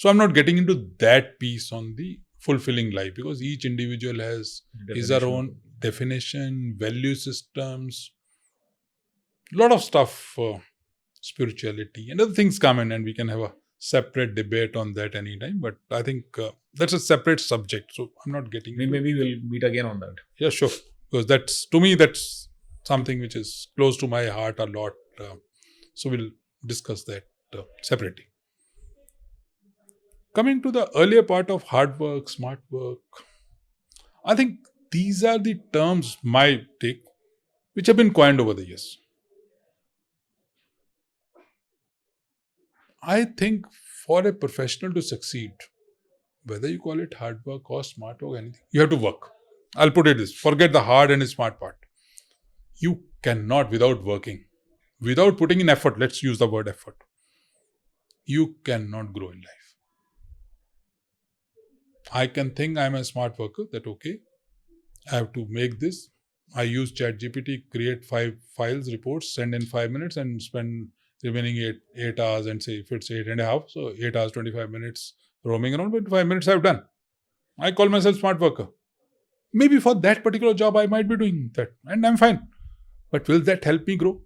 I'm not getting into that piece on the fulfilling life, because each individual has his or own definition, value systems, a lot of stuff, spirituality and other things come in, and we can have a separate debate on that anytime. But I think that's a separate subject. So I'm not getting into. Maybe we'll meet again on that. Yeah, sure. Because that's, to me, that's something which is close to my heart a lot. So we'll discuss that separately. Coming to the earlier part of hard work, smart work, I think these are the terms, my take, which have been coined over the years. I think for a professional to succeed, whether you call it hard work or smart work, anything, you have to work. I'll put it this, forget the hard and the smart part. You cannot, without working, without putting in effort, let's use the word effort, you cannot grow in life. I can think I'm a smart worker, that okay, I have to make this. I use ChatGPT, create 5 files, reports, send in 5 minutes and spend remaining 8 hours, and say if it's 8.5, so 8 hours, 25 minutes roaming around, but 5 minutes I've done. I call myself smart worker. Maybe for that particular job, I might be doing that and I'm fine. But will that help me grow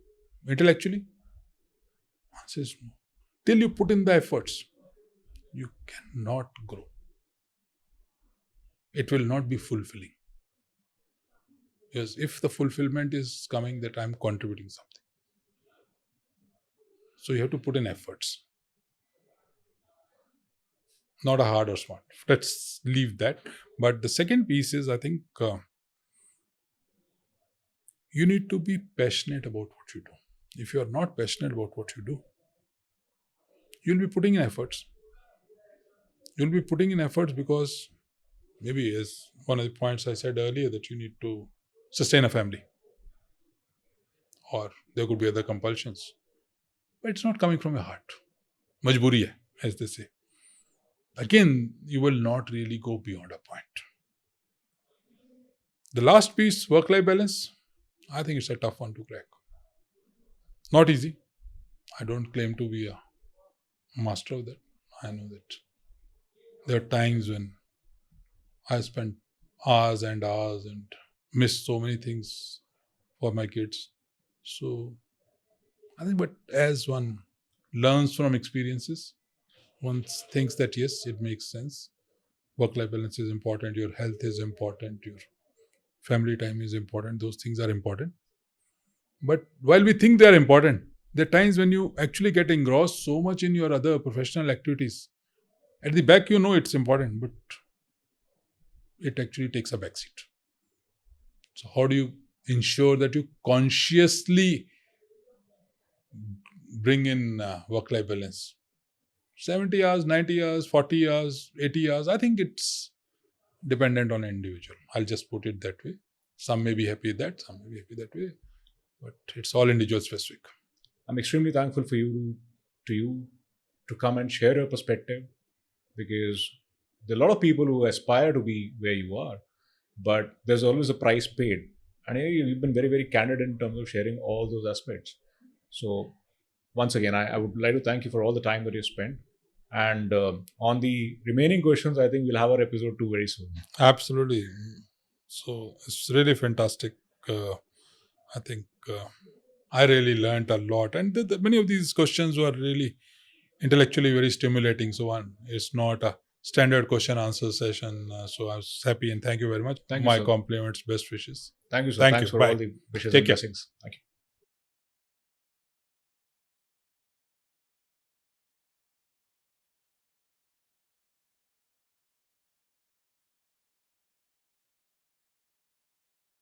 intellectually? Answer is no. Till you put in the efforts, you cannot grow. It will not be fulfilling. Because if the fulfillment is coming that I'm contributing something, so you have to put in efforts. Not a hard or smart. Let's leave that. But the second piece is, I think, you need to be passionate about what you do. If you are not passionate about what you do, you'll be putting in efforts. You'll be putting in efforts because maybe, as one of the points I said earlier, that you need to sustain a family. Or there could be other compulsions. But it's not coming from your heart. Majburi hai, as they say. Again, you will not really go beyond a point. The last piece, work-life balance, I think it's a tough one to crack. Not easy. I don't claim to be a master of that. I know that there are times when I spend hours and hours and miss so many things for my kids. So I think, but as one learns from experiences, one thinks that yes, it makes sense. Work-life balance is important, your health is important, your family time is important, those things are important. But while we think they are important, there are times when you actually get engrossed so much in your other professional activities. At the back, you know it's important, but it actually takes a backseat. So how do you ensure that you consciously bring in work-life balance? 70 hours, 90 hours, 40 hours, 80 hours, I think it's dependent on an individual. I'll just put it that way. Some may be happy with that, some may be happy that way. But it's all individual specific. I'm extremely thankful for you to come and share your perspective, because there are a lot of people who aspire to be where you are, but there's always a price paid. And you've been very, very candid in terms of sharing all those aspects. So once again, I would like to thank you for all the time that you spent. And on the remaining questions, I think we'll have our episode 2 very soon. Absolutely. So it's really fantastic. I think I really learned a lot. And many of these questions were really intellectually very stimulating. So it's not a standard question answer session. So I was happy and thank you very much. Thank you, My sir. compliments, best wishes. Thank you, sir. Thank Thanks you. for all Bye. the wishes Take and care. blessings. Thank you.